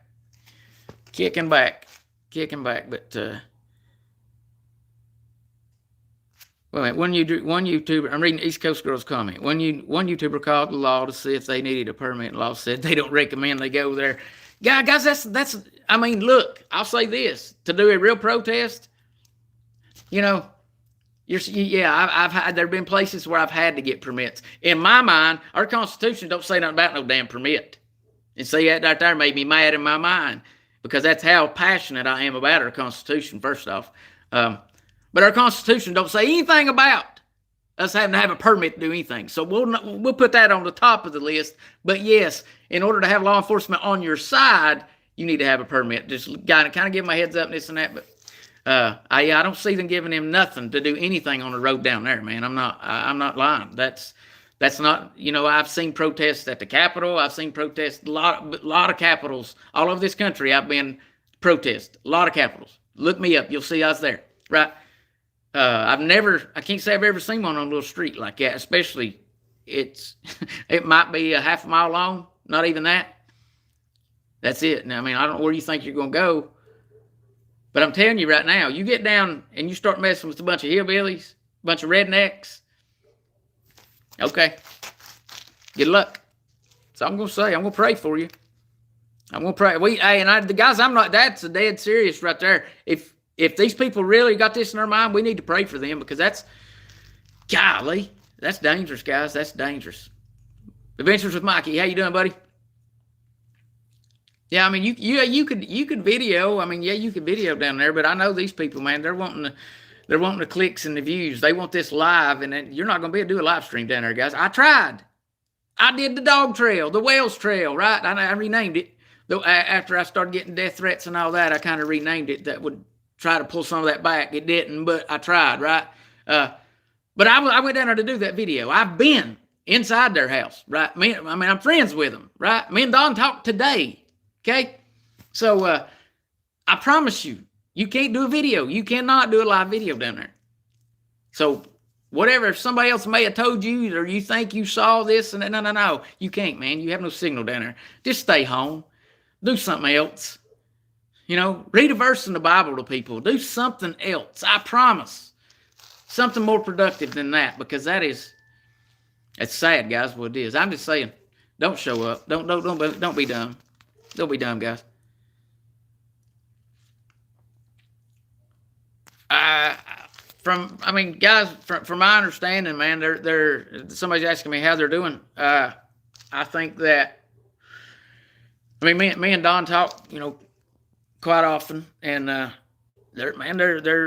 Kicking back, but well, one YouTuber, I'm reading East Coast Girl's comment. One YouTuber called the law to see if they needed a permit, and law said they don't recommend they go there. Guys, that's. I mean, look, I'll say this: to do a real protest, you know, I've had there've been places where I've had to get permits. In my mind, our Constitution don't say nothing about no damn permit, and see that right there made me mad in my mind. Because that's how passionate I am about our Constitution, first off. But our Constitution don't say anything about us having to have a permit to do anything. So we'll put that on the top of the list. But yes, in order to have law enforcement on your side, you need to have a permit. Just kind of give my heads up and this and that. But I don't see them giving him nothing to do anything on the road down there, man. I'm not lying. That's not, you know, I've seen protests at the Capitol. I've seen protests, a lot of capitals all over this country. I've been protest, a lot of capitals. Look me up. You'll see I was there, right? I can't say I've ever seen one on a little street like that, especially it might be a half a mile long, not even that. That's it. Now, I mean, I don't know where you think you're going to go, but I'm telling you right now, you get down and you start messing with a bunch of hillbillies, a bunch of rednecks, okay, good luck. So I'm going to say, I'm going to pray for you. I'm going to pray. The guys, that's a dead serious right there. If these people really got this in their mind, we need to pray for them, because that's dangerous, guys. That's dangerous. Adventures with Mikey. How you doing, buddy? Yeah, I mean, you could video. I mean, yeah, you could video down there, but I know these people, man, they're wanting the clicks and the views. They want this live, and you're not going to be able to do a live stream down there, guys. I tried. I did the dog trail, the Wales trail, right? I renamed it. After I started getting death threats and all that, I kind of renamed it. That would try to pull some of that back. It didn't, but I tried, right? But I went down there to do that video. I've been inside their house, right? I'm friends with them, right? Me and Don talked today, okay? So I promise you, you can't do a video. You cannot do a live video down there. So whatever, if somebody else may have told you or you think you saw this, and no, you can't, man. You have no signal down there. Just stay home. Do something else. You know, read a verse in the Bible to people. Do something else. I promise. Something more productive than that, because that's It's sad, guys, what it is. I'm just saying, don't show up. Don't be dumb. Don't be dumb, guys. Guys, from my understanding, man, somebody's asking me how they're doing. I think that, me and Don talk, quite often, and they're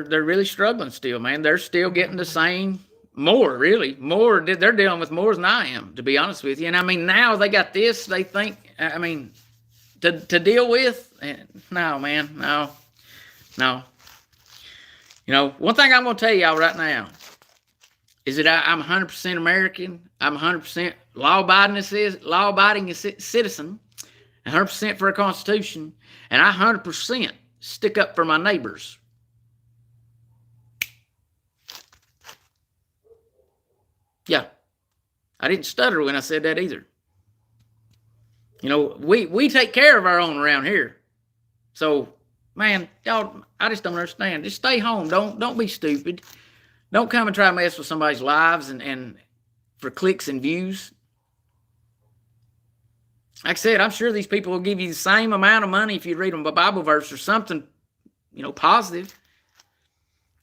really struggling still, man. They're still getting the same, more. They're dealing with more than I am, to be honest with you. And now they got this. They think, to deal with. No, man, no. One thing I'm going to tell y'all right now is that I'm 100% American. I'm 100% law-abiding citizen, 100% for a Constitution, and I 100% stick up for my neighbors. Yeah, I didn't stutter when I said that either. We take care of our own around here. So, man, y'all, I just don't understand. Just stay home. Don't be stupid. Don't come and try to mess with somebody's lives and for clicks and views. Like I said, I'm sure these people will give you the same amount of money if you read them a Bible verse or something, positive.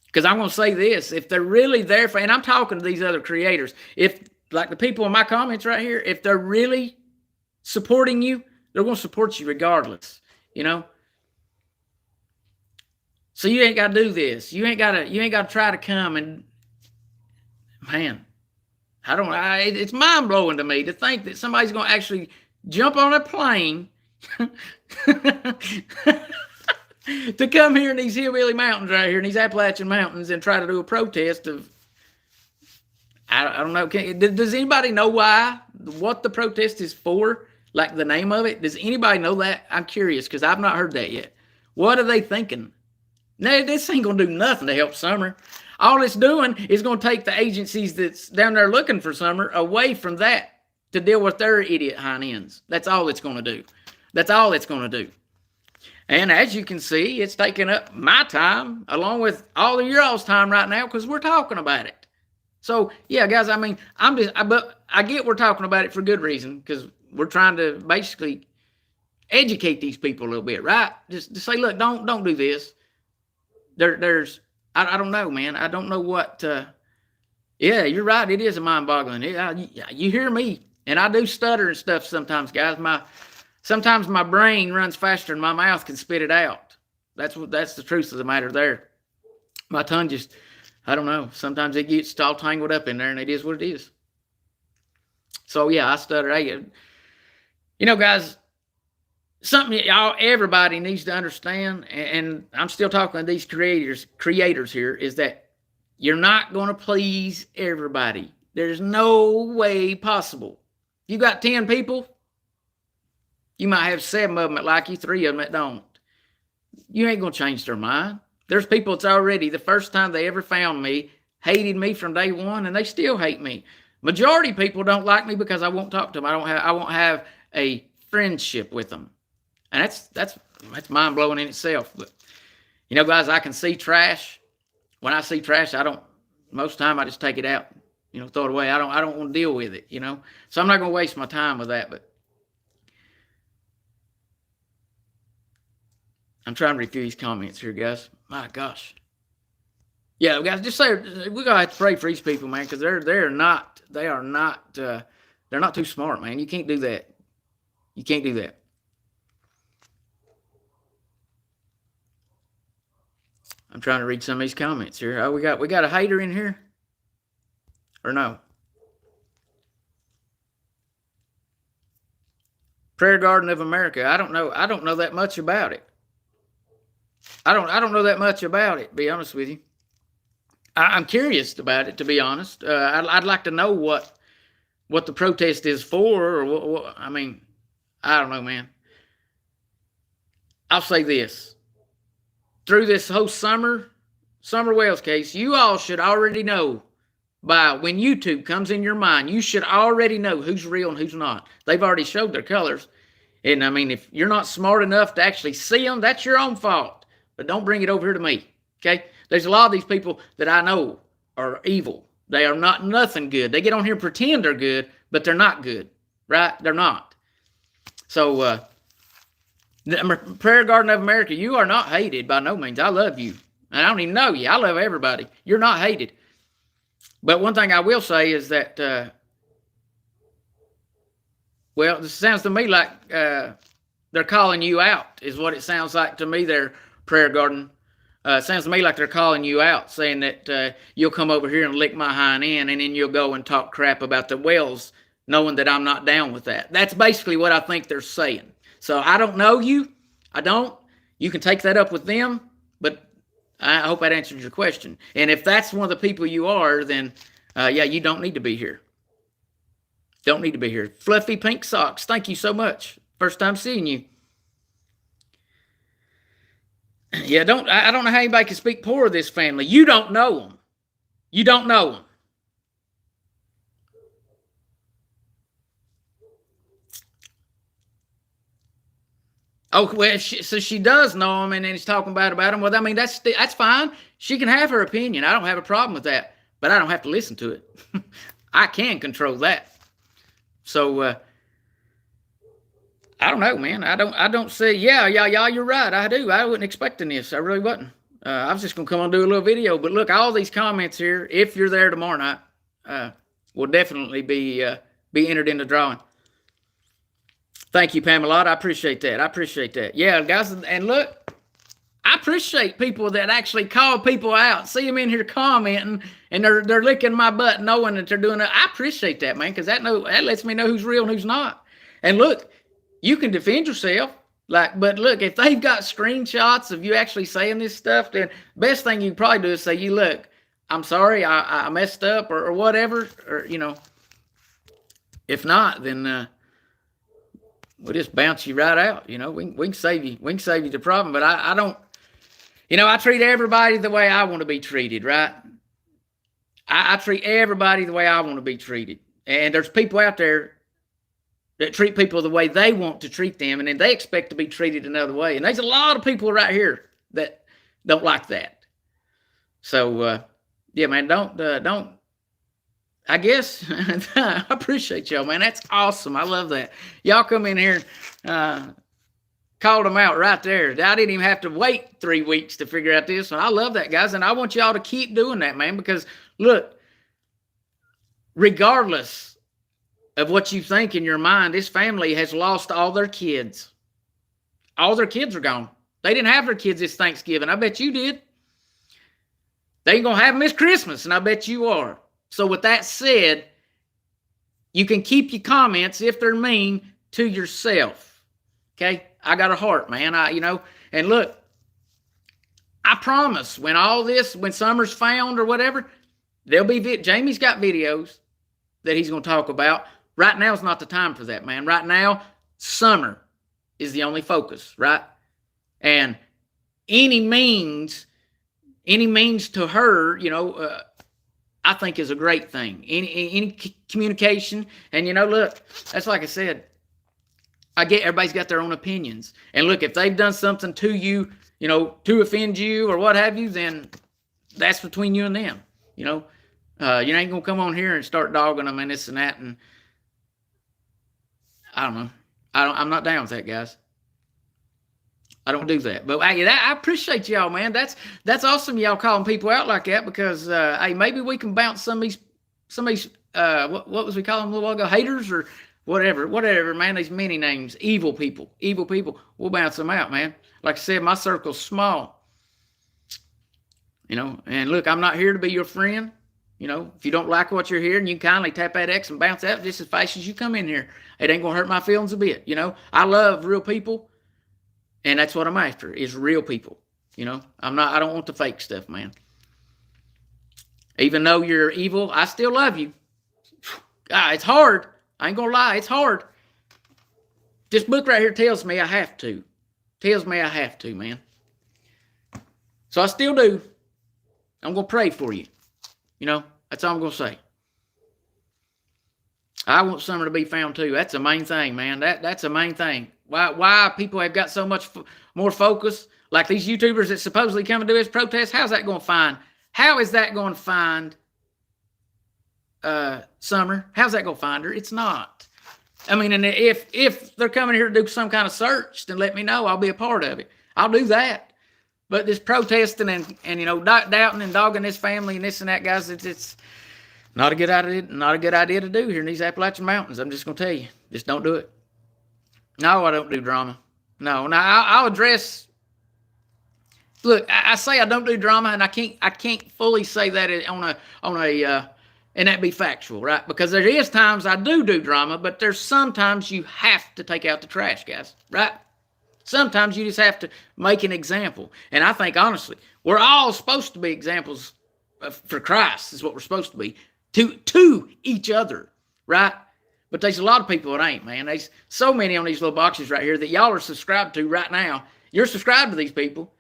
Because I'm going to say this, if they're really there for, and I'm talking to these other creators, if, like the people in my comments right here, if they're really supporting you, they're going to support you regardless, So you ain't got to do this. You ain't got to try to come and, man, it's mind blowing to me to think that somebody's going to actually jump on a plane to come here in these hillbilly mountains right here, in these Appalachian mountains, and try to do a protest of, I don't know. Does anybody know what the protest is for? Like the name of it? Does anybody know that? I'm curious because I've not heard that yet. What are they thinking? No, this ain't going to do nothing to help Summer. All it's doing is going to take the agencies that's down there looking for Summer away from that to deal with their idiot hind ends. That's all it's going to do. That's all it's going to do. And as you can see, it's taking up my time along with all of your all's time right now because we're talking about it. So, yeah, guys, but I get we're talking about it for good reason because we're trying to basically educate these people a little bit, right? Just say, look, don't do this. I don't know, man. I don't know what. Yeah, you're right. It is a mind-boggling. You hear me, and I do stutter and stuff sometimes, guys. Sometimes my brain runs faster than my mouth can spit it out. That's the truth of the matter there. My tongue just, I don't know. Sometimes it gets all tangled up in there, and it is what it is. So yeah, I stutter. Guys, something everybody needs to understand, and I'm still talking to these creators here, is that you're not going to please everybody. There's no way possible. You got 10 people, you might have 7 of them that like you, 3 of them that don't. You ain't going to change their mind. There's people that's already, the first time they ever found me, hated me from day one, and they still hate me. Majority of people don't like me because I won't talk to them. I won't have a friendship with them. And that's mind-blowing in itself. But, guys, I can see trash. When I see trash, most of the time I just take it out, throw it away. I don't want to deal with it, So I'm not going to waste my time with that, but I'm trying to read through these comments here, guys. My gosh. Yeah, guys, just say we're going to have to pray for these people, man, because they're not too smart, man. You can't do that. You can't do that. I'm trying to read some of these comments here. Oh, we got a hater in here? Or no? Prayer Garden of America. I don't know that much about it. I don't know that much about it, to be honest with you. I'm curious about it, to be honest. I'd like to know what the protest is for, or what, I don't know, man. I'll say this. Through this whole Summer Wells case, you all should already know by when YouTube comes in your mind, you should already know who's real and who's not. They've already showed their colors. And if you're not smart enough to actually see them, that's your own fault. But don't bring it over here to me. Okay? There's a lot of these people that I know are evil. They are not nothing good. They get on here and pretend they're good, but they're not good, right? They're not. So, the Prayer Garden of America, you are not hated by no means. I love you. And I don't even know you. I love everybody. You're not hated. But one thing I will say is that, well, it sounds to me like they're calling you out, is what it sounds like to me there, Prayer Garden. Sounds to me like they're calling you out, saying that you'll come over here and lick my hind end, and then you'll go and talk crap about the Wells, knowing that I'm not down with that. That's basically what I think they're saying. So I don't know you. I don't. You can take that up with them, but I hope that answers your question. And if that's one of the people you are, then yeah, you don't need to be here. Don't need to be here. Fluffy Pink Socks, thank you so much. First time seeing you. Yeah, I don't know how anybody can speak poor of this family. You don't know them. You don't know them. Oh, well, so she does know them, and then he's talking bad about them. Well, I mean, that's fine. She can have her opinion. I don't have a problem with that, but I don't have to listen to it. I can control that. So, I don't know, man. I don't say, yeah, you're right. I do. I wasn't expecting this. I really wasn't. I was just going to come on and do a little video. But look, all these comments here, if you're there tomorrow night, will definitely be entered in the drawing. Thank you, Pamela. I appreciate that. I appreciate that. Yeah, guys, and look, I appreciate people that actually call people out, see them in here commenting, and they're licking my butt knowing that they're doing it. I appreciate that, man, because that lets me know who's real and who's not. And look, you can defend yourself. But look, if they've got screenshots of you actually saying this stuff, then best thing you can probably do is say, you look, I'm sorry, I messed up or whatever, or, you know. If not, then we'll just bounce you right out. You know, we can save you. We can save you the problem. But I don't, you know, I treat everybody the way I want to be treated, right? I treat everybody the way I want to be treated. And there's people out there that treat people the way they want to treat them, and then they expect to be treated another way. And there's a lot of people right here that don't like that. So, yeah, man, don't. I guess I appreciate y'all, man. That's awesome. I love that. Y'all come in here and called them out right there. I didn't even have to wait 3 weeks to figure out this one. I love that, guys. And I want y'all to keep doing that, man, because look, regardless of what you think in your mind, this family has lost all their kids. All their kids are gone. They didn't have their kids this Thanksgiving. I bet you did. They ain't going to have them this Christmas, and I bet you are. So with that said, you can keep your comments, if they're mean, to yourself. Okay? I got a heart, man. And look, I promise when Summer's found or whatever, there'll be Jamie's got videos that he's going to talk about. Right now is not the time for that, man. Right now, Summer is the only focus, right? And any means to her, I think is a great thing. Any communication. And, look, that's like I said, I get everybody's got their own opinions. And look, if they've done something to you, to offend you or what have you, then that's between you and them. You ain't going to come on here and start dogging them and this and that. And I don't know. I'm not down with that, guys. I don't do that. But I appreciate y'all, man. That's awesome, y'all calling people out like that, because hey, maybe we can bounce some of these what was we calling them a little while ago, haters or whatever, man. These many names, evil people. We'll bounce them out, man. Like I said, my circle's small. And look, I'm not here to be your friend. If you don't like what you're hearing, you can kindly tap that X and bounce out just as fast as you come in here. It ain't gonna hurt my feelings a bit. I love real people. And that's what I'm after, is real people. I don't want the fake stuff, man. Even though you're evil, I still love you. God, it's hard. I ain't gonna lie, it's hard. This book right here tells me I have to. Man. So I still do. I'm gonna pray for you. That's all I'm gonna say. I want Summer to be found too. That's the main thing, man. That's the main thing. Why people have got so much more focus, like these YouTubers that supposedly come and do this protest. How is that going to find Summer. How's that going to find her? It's not. I mean, and if they're coming here to do some kind of search, then let me know. I'll be a part of it. I'll do that. But this protesting and doubting and dogging this family and this and that, guys, it's not a good idea. Not a good idea to do here in these Appalachian Mountains. I'm just gonna tell you, just don't do it. No, I don't do drama. No, now I'll address. Look, I say I don't do drama, and I can't fully say that on a and that be factual, right? Because there is times I do drama, but there's sometimes you have to take out the trash, guys, right? Sometimes you just have to make an example. And I think, honestly, we're all supposed to be examples for Christ, is what we're supposed to be, to each other, right? But there's a lot of people that ain't, man. There's so many on these little boxes right here that y'all are subscribed to right now. You're subscribed to these people.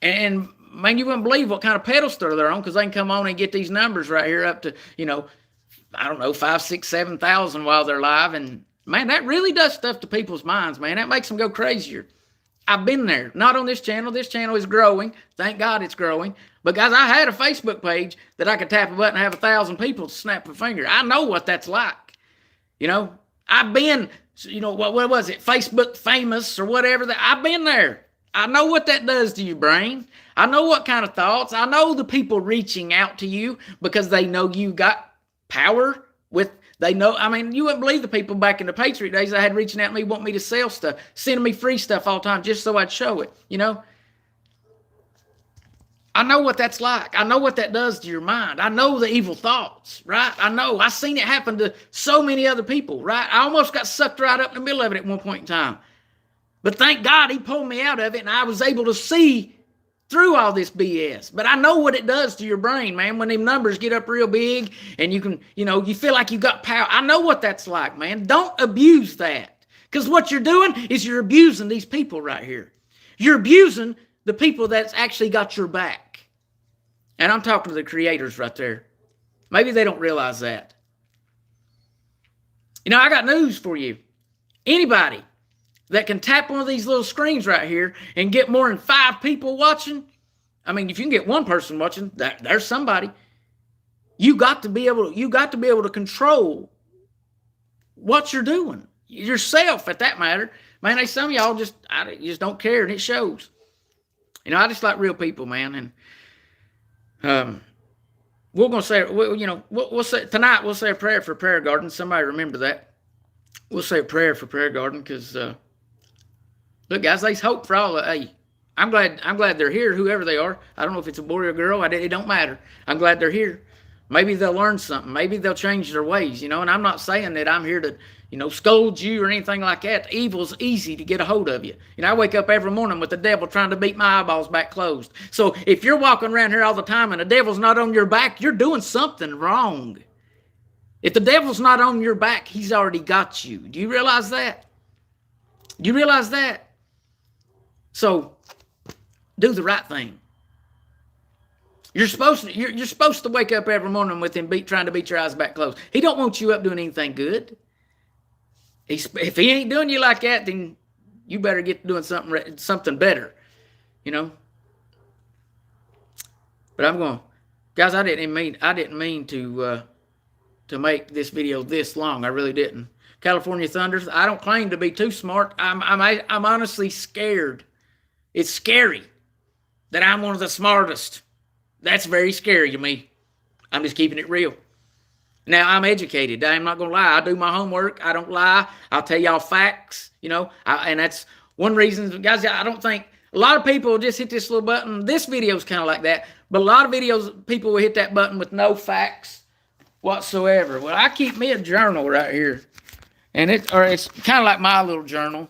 And man, you wouldn't believe what kind of pedestal they're on, because they can come on and get these numbers right here up to, I don't know, 5, 6, 7,000 while they're live. And man, that really does stuff to people's minds, man. That makes them go crazier. I've been there. Not on this channel. This channel is growing. Thank God it's growing. But guys, I had a Facebook page that I could tap a button and have 1,000 people to snap a finger. I know what that's like. I've been, what was it? Facebook famous or whatever. I've been there. I know what that does to your brain. I know what kind of thoughts. I know the people reaching out to you because they know you got power they know. I mean, you wouldn't believe the people back in the Patriot days I had reaching out to me, want me to sell stuff, sending me free stuff all the time just so I'd show it, I know what that's like. I know what that does to your mind. I know the evil thoughts, right? I know. I've seen it happen to so many other people, right? I almost got sucked right up in the middle of it at one point in time. But thank God he pulled me out of it, and I was able to see through all this BS. But I know what it does to your brain, man, when them numbers get up real big and you can, you feel like you got power. I know what that's like, man. Don't abuse that. Because what you're doing is you're abusing these people right here. You're abusing the people that's actually got your back. And I'm talking to the creators right there. Maybe they don't realize that. I got news for you. Anybody that can tap one of these little screens right here and get more than 5 people watching. I mean, if you can get one person watching, there's somebody. You got to be able to control what you're doing. Yourself, at that matter. Man, some of y'all just don't care, and it shows. I just like real people, man. And we're gonna say, we'll say tonight. We'll say a prayer for Prayer Garden. Somebody remember that. We'll say a prayer for Prayer Garden because. Look, guys, there's hope for all. Hey, I'm glad they're here, whoever they are. I don't know if it's a boy or a girl. It don't matter. I'm glad they're here. Maybe they'll learn something. Maybe they'll change their ways, And I'm not saying that I'm here to, scold you or anything like that. Evil's easy to get a hold of you. I wake up every morning with the devil trying to beat my eyeballs back closed. So if you're walking around here all the time and the devil's not on your back, you're doing something wrong. If the devil's not on your back, he's already got you. Do you realize that? Do you realize that? So, do the right thing. You're supposed to wake up every morning with him trying to beat your eyes back closed. He don't want you up doing anything good. If he ain't doing you like that, then you better get doing something better, But guys, I didn't mean to make this video this long. I really didn't. California Thunders. I don't claim to be too smart. I'm honestly scared. It's scary that I'm one of the smartest. That's very scary to me. I'm just keeping it real. Now, I'm educated. I'm not going to lie. I do my homework. I don't lie. I'll tell y'all facts, and that's one reason, guys, I don't think a lot of people just hit this little button. This video is kind of like that, but a lot of videos, people will hit that button with no facts whatsoever. Well, I keep me a journal right here, and it's kind of like my little journal,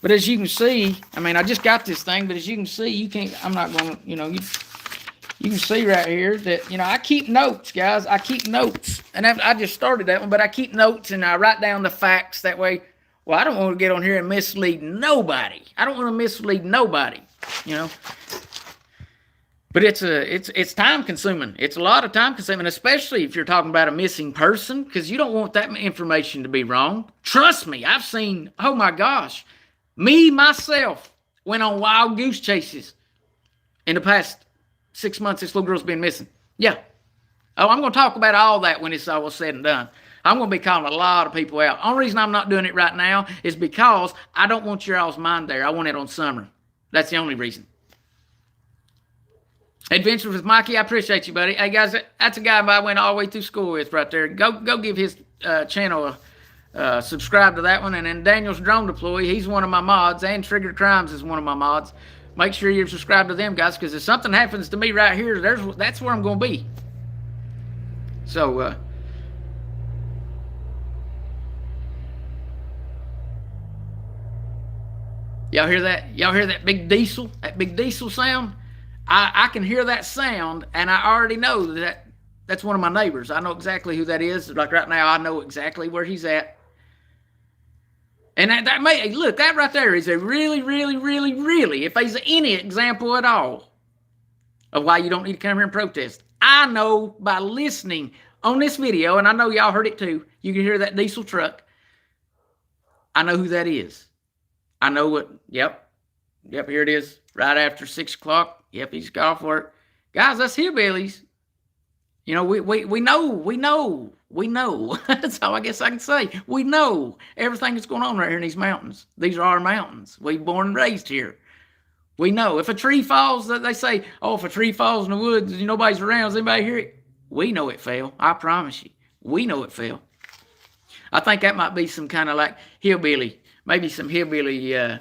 But as you can see, I mean, I just got this thing, but as you can see, I'm not going to, you can see right here that, I keep notes, guys. I keep notes. And I just started that one, but I keep notes and I write down the facts that way. Well, I don't want to get on here and mislead nobody. I don't want to mislead nobody, But it's time consuming. It's a lot of time consuming, especially if you're talking about a missing person, because you don't want that information to be wrong. Trust me, I've seen, oh my gosh. Me, myself, went on wild goose chases in the past 6 months. This little girl's been missing. Yeah. Oh, I'm going to talk about all that when it's all said and done. I'm going to be calling a lot of people out. Only reason I'm not doing it right now is because I don't want your all's mind there. I want it on Summer. That's the only reason. Adventures with Mikey, I appreciate you, buddy. Hey, guys, that's a guy I went all the way through school with right there. Go give his channel subscribe to that one. And then Daniel's Drone Deploy, he's one of my mods, and Triggered Crimes is one of my mods. Make sure you're subscribed to them, guys, because if something happens to me right here, that's where I'm going to be. So, y'all hear that? Y'all hear that big diesel? That big diesel sound? I can hear that sound, and I already know that that's one of my neighbors. I know exactly who that is. Like right now, I know exactly where he's at. And that may, look, that right there is a really, really, really, really, if there's any example at all of why you don't need to come here and protest. I know by listening on this video, and I know y'all heard it too, you can hear that diesel truck. I know who that is. I know what, yep, here it is, right after 6 o'clock. Yep, he's got off work. Guys, that's hillbillies. You know, we know. That's all I guess I can say. We know everything that's going on right here in these mountains. These are our mountains. We born and raised here. We know. If a tree falls, they say, oh, if a tree falls in the woods and nobody's around, does anybody hear it? We know it fell. I promise you. We know it fell. I think that might be some kind of like hillbilly, maybe some hillbilly,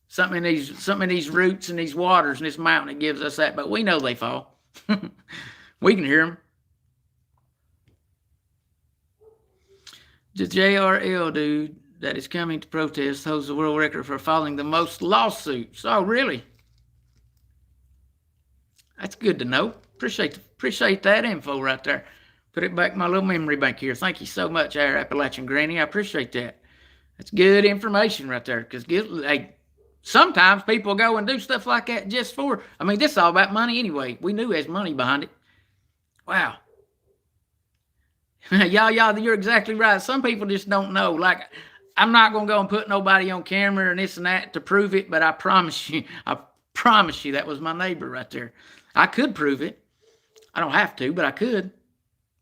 something in these roots and these waters and this mountain that gives us that. But we know they fall. We can hear them. The JRL dude that is coming to protest holds the world record for filing the most lawsuits. Oh, really? That's good to know. Appreciate that info right there. Put it back in my little memory bank here. Thank you so much, our Appalachian Granny. I appreciate that. That's good information right there. Because sometimes people go and do stuff like that just for, I mean, this is all about money anyway. We knew there's money behind it. Wow. Y'all, you're exactly right. Some people just don't know. Like, I'm not going to go and put nobody on camera and this and that to prove it, but I promise you that was my neighbor right there. I could prove it. I don't have to, but I could.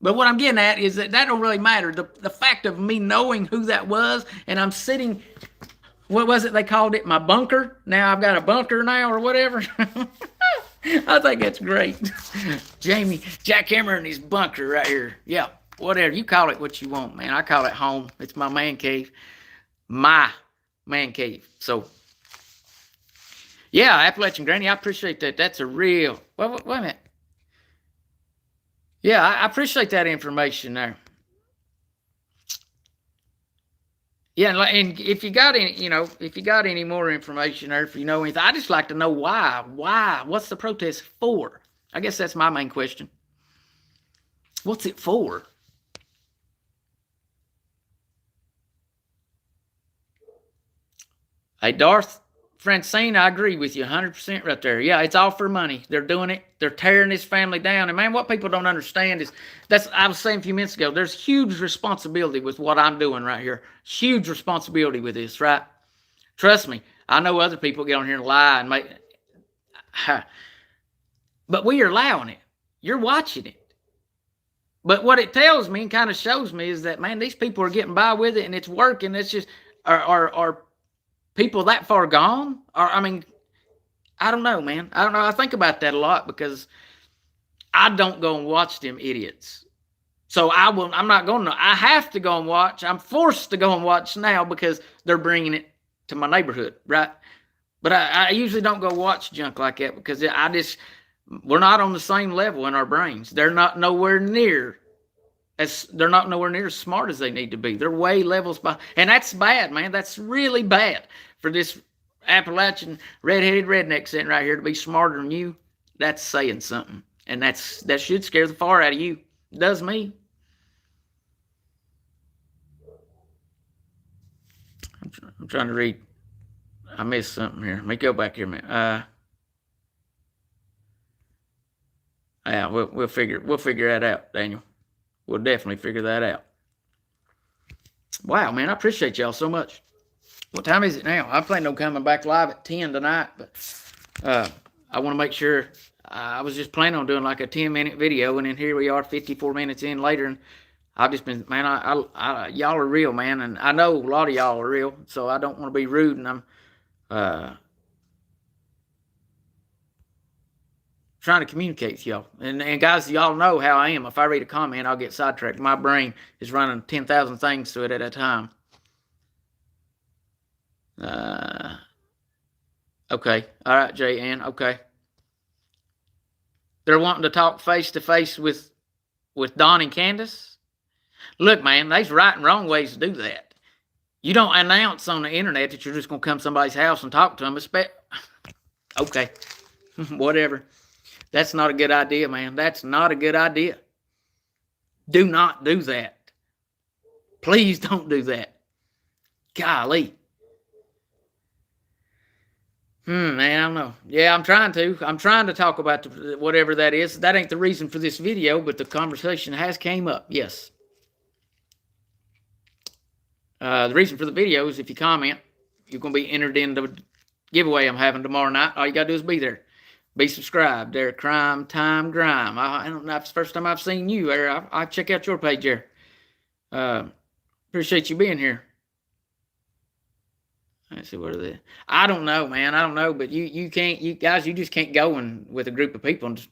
But what I'm getting at is that don't really matter. The fact of me knowing who that was, and I'm sitting, what was it they called it? My bunker. Now I've got a bunker now or whatever. I think that's great. Jack Hammer in his bunker right here. Yeah, whatever. You call it what you want, man. I call it home. It's my man cave. My man cave. So, yeah, Appalachian Granny, I appreciate that. That's a real, wait a minute. Yeah, I appreciate that information there. Yeah, and if you got any more information, or if you know anything, I just like to know why. What's the protest for? I guess that's my main question. What's it for? Hey, Darth Francine, I agree with you 100% right there. Yeah, it's all for money. They're doing it. They're tearing this family down. And man, what people don't understand is I was saying a few minutes ago, there's huge responsibility with what I'm doing right here. Huge responsibility with this, right? Trust me, I know other people get on here and lie and make, but we are allowing it. You're watching it. But what it tells me and kind of shows me is that, man, these people are getting by with it and it's working. It's just, are people that far gone? Or, I mean, I don't know, man. I don't know. I think about that a lot because I don't go and watch them idiots. So I'm not going to. I have to go and watch. I'm forced to go and watch now because they're bringing it to my neighborhood, right? But I usually don't go watch junk like that because we're not on the same level in our brains. They're not nowhere near as smart as they need to be. They're way levels behind. And that's bad, man. That's really bad for this Appalachian red-headed redneck sitting right here to be smarter than you. That's saying something. And that should scare the far out of you. It does me. I'm trying to read. I missed something here. Let me go back here a minute. Yeah, we'll figure that out, Daniel. We'll definitely figure that out. Wow, man, I appreciate y'all so much. What time is it now? I'm planning on coming back live at 10 tonight, but I want to make sure I was just planning on doing like a 10-minute video, and then here we are 54 minutes in later, and I've just been, man, y'all are real, man, and I know a lot of y'all are real, so I don't want to be rude, and I'm trying to communicate with y'all. And guys, y'all know how I am. If I read a comment, I'll get sidetracked. My brain is running 10,000 things to it at a time. Okay. All right, J.N. Okay. They're wanting to talk face-to-face with Don and Candace? Look, man, there's right and wrong ways to do that. You don't announce on the internet that you're just going to come to somebody's house and talk to them. Okay. Whatever. That's not a good idea, man. That's not a good idea. Do not do that. Please don't do that. Golly. Man, I don't know. Yeah, I'm trying to talk about whatever that is. That ain't the reason for this video, but the conversation has came up. Yes. The reason for the video is if you comment, you're going to be entered in the giveaway I'm having tomorrow night. All you got to do is be there. Be subscribed there. Crime Time Grime. I don't know if it's the first time I've seen you there. I check out your page there. Appreciate you being here. Let's see, what are they? I don't know, man. I don't know, but you guys just can't go in with a group of people. And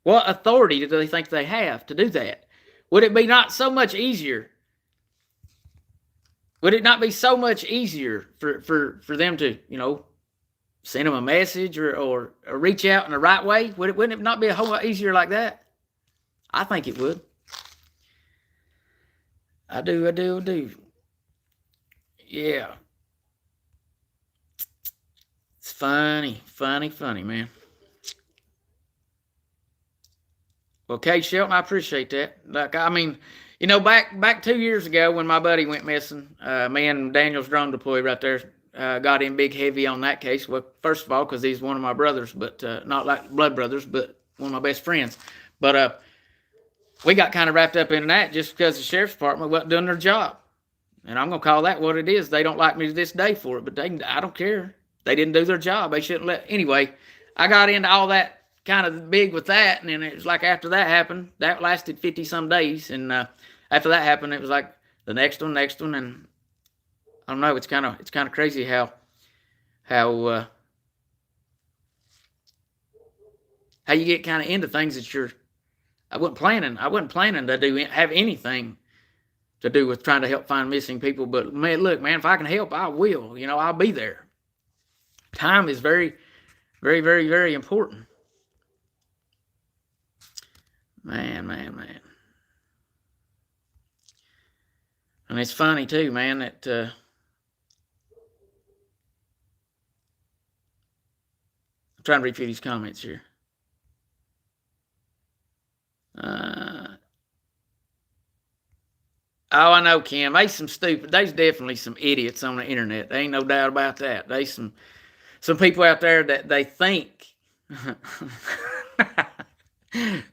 what authority do they think they have to do that? Would it be not so much easier? Would it not be so much easier for them to, send them a message or reach out in the right way? Wouldn't it not be a whole lot easier like that? I think it would. I do. Yeah. It's funny, man. Well, Kate Shelton, I appreciate that. Back 2 years ago when my buddy went missing, me and Daniel's drone deploy right there, got in big heavy on that case. Well, first of all, because he's one of my brothers, but not like blood brothers, but one of my best friends. But we got kind of wrapped up in that just because the sheriff's department wasn't doing their job. And I'm going to call that what it is. They don't like me to this day for it, but I don't care. They didn't do their job. They shouldn't Anyway, I got into all that kind of big with that, and then it was like after that happened, that lasted 50-some days, and after that happened, it was like the next one, and I don't know. It's kind of crazy how you get kind of into things that I wasn't planning to have anything to do with trying to help find missing people. But man, look, man, if I can help, I will. I'll be there. Time is very, very, very, very important. Man. And it's funny too, man, that I'm trying to read through these comments here. Oh, I know, Kim. There's definitely some idiots on the internet. There ain't no doubt about that. There's some people out there that they think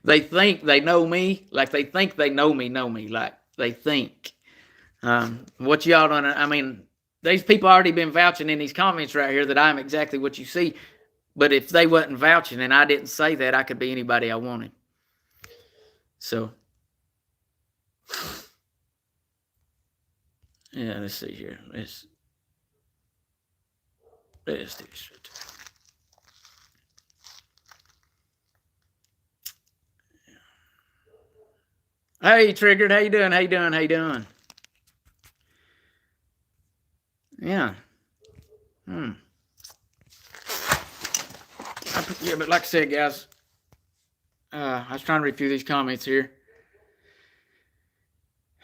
they think they know me, like they think they know me, like they think. What y'all don't, these people already been vouching in these comments right here that I'm exactly what you see. But if they wasn't vouching and I didn't say that, I could be anybody I wanted. So, yeah, let's see here. Let's do this right there. Hey, Triggered. How you doing? Yeah. Yeah, but like I said, guys, I was trying to read through these comments here.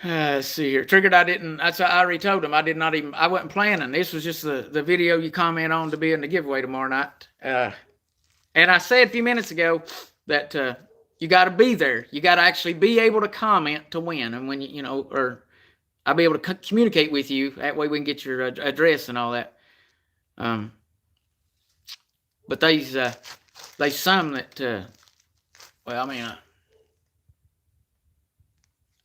Let's see here. Triggered, I already told him I wasn't planning. This was just the video you comment on to be in the giveaway tomorrow night. And I said a few minutes ago that you got to be there. You got to actually be able to comment to win. And when or I'll be able to communicate with you. That way we can get your address and all that. But there's some that,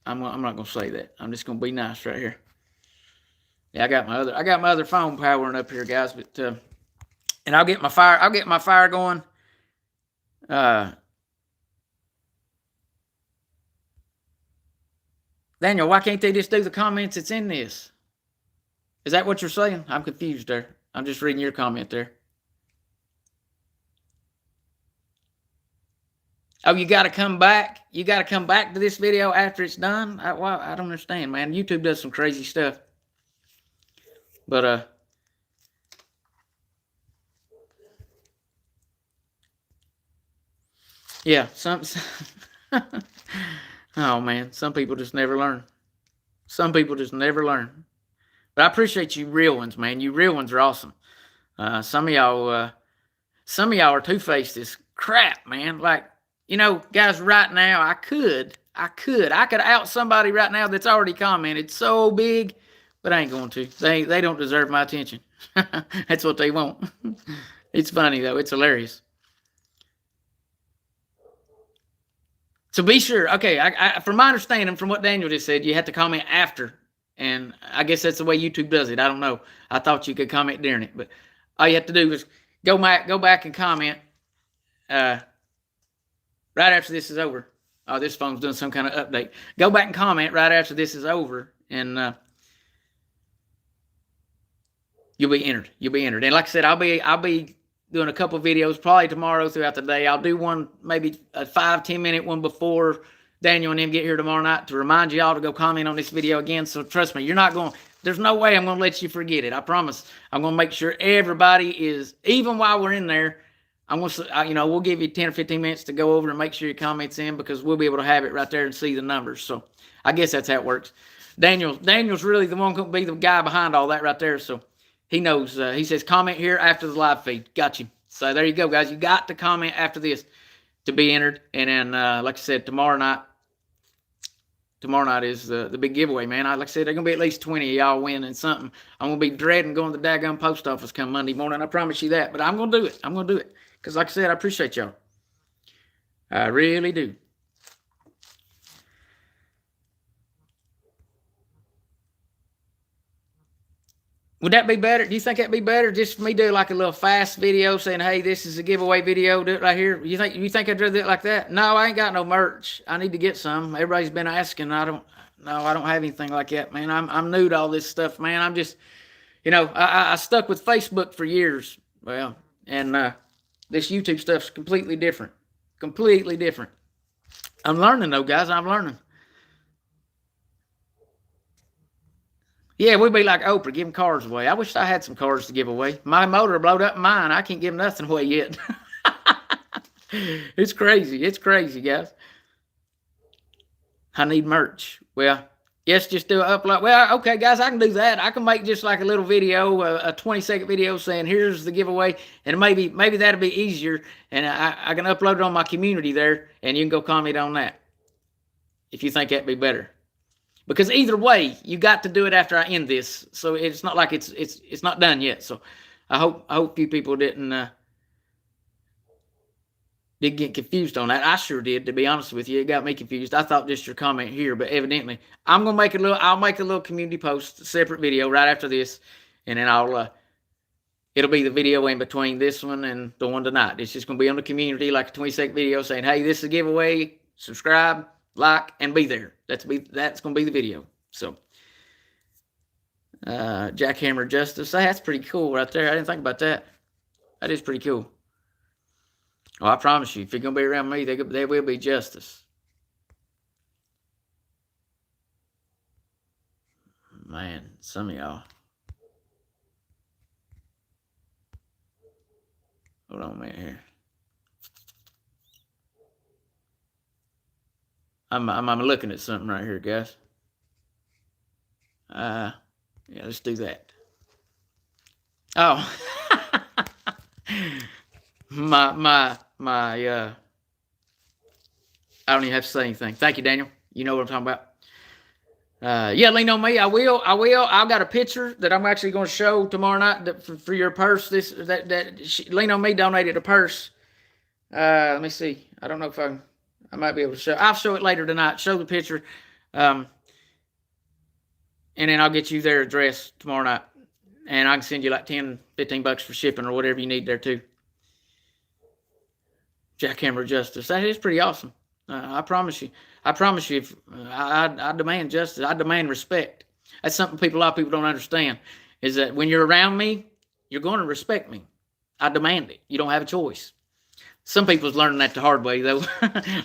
I'm not gonna say that. I'm just gonna be nice right here. Yeah, I got my other phone powering up here, guys. But and I'll get my fire going Daniel, why can't they just do the comments that's in this? Is that what you're saying? I'm confused there. I'm just reading your comment there. Oh, you got to come back? You got to come back to this video after it's done? I don't understand, man. YouTube does some crazy stuff. But, yeah, oh, man, some people just never learn. Some people just never learn. But I appreciate you real ones, man. You real ones are awesome. Some of y'all are two-faced as crap, man. Like, you know, guys, right now, I could out somebody right now that's already commented so big, but I ain't going to. They don't deserve my attention. That's what they want. It's funny, though. It's hilarious. So be sure. Okay, from my understanding, from what Daniel just said, you have to comment after. And I guess that's the way YouTube does it. I don't know. I thought you could comment during it. But all you have to do is go back and comment right after this is over. Oh, this phone's doing some kind of update. Go back and comment right after this is over, and you'll be entered. You'll be entered. And like I said, I'll be doing a couple videos probably tomorrow throughout the day. I'll do one, maybe a 5-10 minute one before Daniel and them get here tomorrow night to remind y'all to go comment on this video again. So trust me, you're not going. There's no way I'm going to let you forget it. I promise. I'm going to make sure everybody is, even while we're in there, I'm going to, you know, we'll give you 10 or 15 minutes to go over and make sure your comments in, because we'll be able to have it right there and see the numbers. So I guess that's how it works. Daniel's really the one going to be the guy behind all that right there. So he knows. He says comment here after the live feed. Got you. So there you go, guys. You got to comment after this to be entered. And then, like I said, tomorrow night is the big giveaway, man. Like I said, there's going to be at least 20 of y'all winning something. I'm going to be dreading going to the daggone post office come Monday morning. I promise you that. But I'm going to do it. I'm going to do it. Because like I said, I appreciate y'all. I really do. Would that be better? Do you think that'd be better? Just for me do like a little fast video saying, hey, this is a giveaway video. Do it right here. You think I'd do it like that? No, I ain't got no merch. I need to get some. Everybody's been asking. I don't have anything like that, man. I'm new to all this stuff, man. I'm just, you know, I stuck with Facebook for years. Well, and this YouTube stuff's completely different. Completely different. I'm learning though, guys. I'm learning. Yeah, we'd be like Oprah, giving cars away. I wish I had some cars to give away. My motor blowed up mine. I can't give nothing away yet. It's crazy. It's crazy, guys. I need merch. Well, yes, just do an upload. Well, okay, guys, I can do that. I can make just like a little video, a 20-second video saying, here's the giveaway. And maybe that'll be easier. And I can upload it on my community there, and you can go comment on that if you think that'd be better. Because either way, you got to do it after I end this. So it's not like it's not done yet. So I hope you people didn't get confused on that. I sure did, to be honest with you. It got me confused. I thought just your comment here, but evidently I'll make a little community post, a separate video right after this, and then it'll be the video in between this one and the one tonight. It's just gonna be on the community, like a 20-second video saying, hey, this is a giveaway, subscribe, like, and be there. That's gonna be the video. So Jackhammer Justice, that's pretty cool right there. I didn't think about that. That is pretty cool. Well, I promise you, if you're gonna be around me, there will be justice. Man, some of y'all. Hold on a minute here. I'm looking at something right here, guys. Yeah, let's do that. Oh, my I don't even have to say anything. Thank you, Daniel. You know what I'm talking about. Yeah, lean on me. I will. I've got a picture that I'm actually going to show tomorrow night for your purse. Lean on Me donated a purse. Let me see. I don't know if I might be able to show. I'll show it later tonight. Show the picture. And then I'll get you their address tomorrow night. And I can send you like $10, $15 for shipping or whatever you need there too. Jackhammer justice. That is pretty awesome. I promise you. I promise you. If, I demand justice. I demand respect. That's something a lot of people don't understand. Is that when you're around me, you're going to respect me. I demand it. You don't have a choice. Some people's learning that the hard way, though.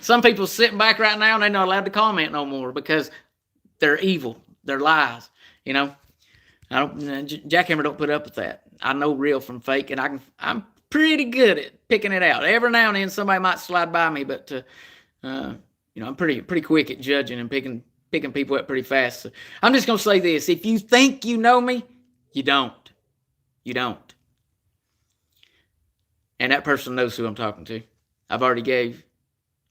Some people sitting back right now and they're not allowed to comment no more because they're evil. They're lies. You know, Jackhammer don't put up with that. I know real from fake, and I'm pretty good at picking it out. Every now and then somebody might slide by me, but I'm pretty quick at judging and picking people up pretty fast. So I'm just gonna say this: if you think you know me, you don't. You don't. And that person knows who I'm talking to. I've already gave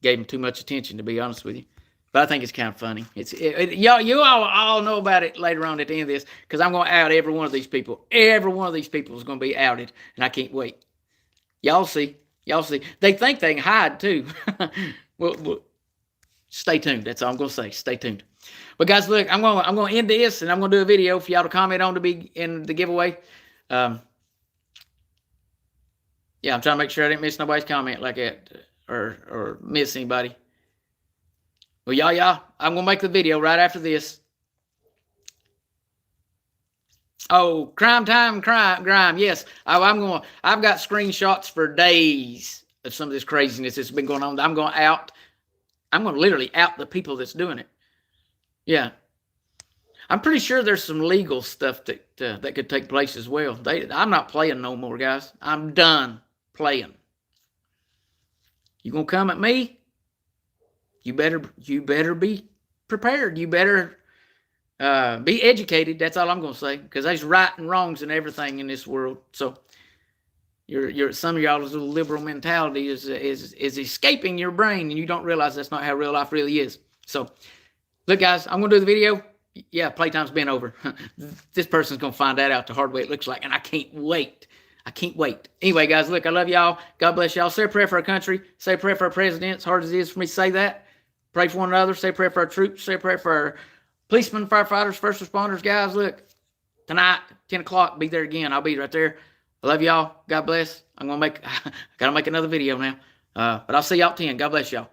him too much attention, to be honest with you. But I think it's kind of funny. Y'all, you all know about it later on at the end of this, because I'm going to out every one of these people. Every one of these people is going to be outed, and I can't wait. Y'all see. They think they can hide too. well, stay tuned. That's all I'm going to say. Stay tuned. But guys, look, I'm going to end this, and I'm going to do a video for y'all to comment on to be in the giveaway. Yeah, I'm trying to make sure I didn't miss nobody's comment like that or miss anybody. Well, y'all, I'm going to make the video right after this. Oh, crime time, grime. Yes, I've got screenshots for days of some of this craziness that's been going on. I'm going to literally out the people that's doing it. Yeah. I'm pretty sure there's some legal stuff that could take place as well. I'm not playing no more, guys. I'm done playing. You gonna come at me? You better be prepared. You better be educated. That's all I'm gonna say, because there's right and wrongs and everything in this world. So some of y'all's little liberal mentality is escaping your brain, and you don't realize that's not how real life really is. So look, guys, I'm gonna do the video. Yeah, playtime's been over. This person's gonna find that out the hard way it looks like, and I can't wait. Anyway, guys, look, I love y'all. God bless y'all. Say a prayer for our country. Say a prayer for our president. As hard as it is for me to say that. Pray for one another. Say a prayer for our troops. Say a prayer for our policemen, firefighters, first responders. Guys, look, tonight, 10 o'clock, be there again. I'll be right there. I love y'all. God bless. I gotta make another video now. But I'll see y'all at 10. God bless y'all.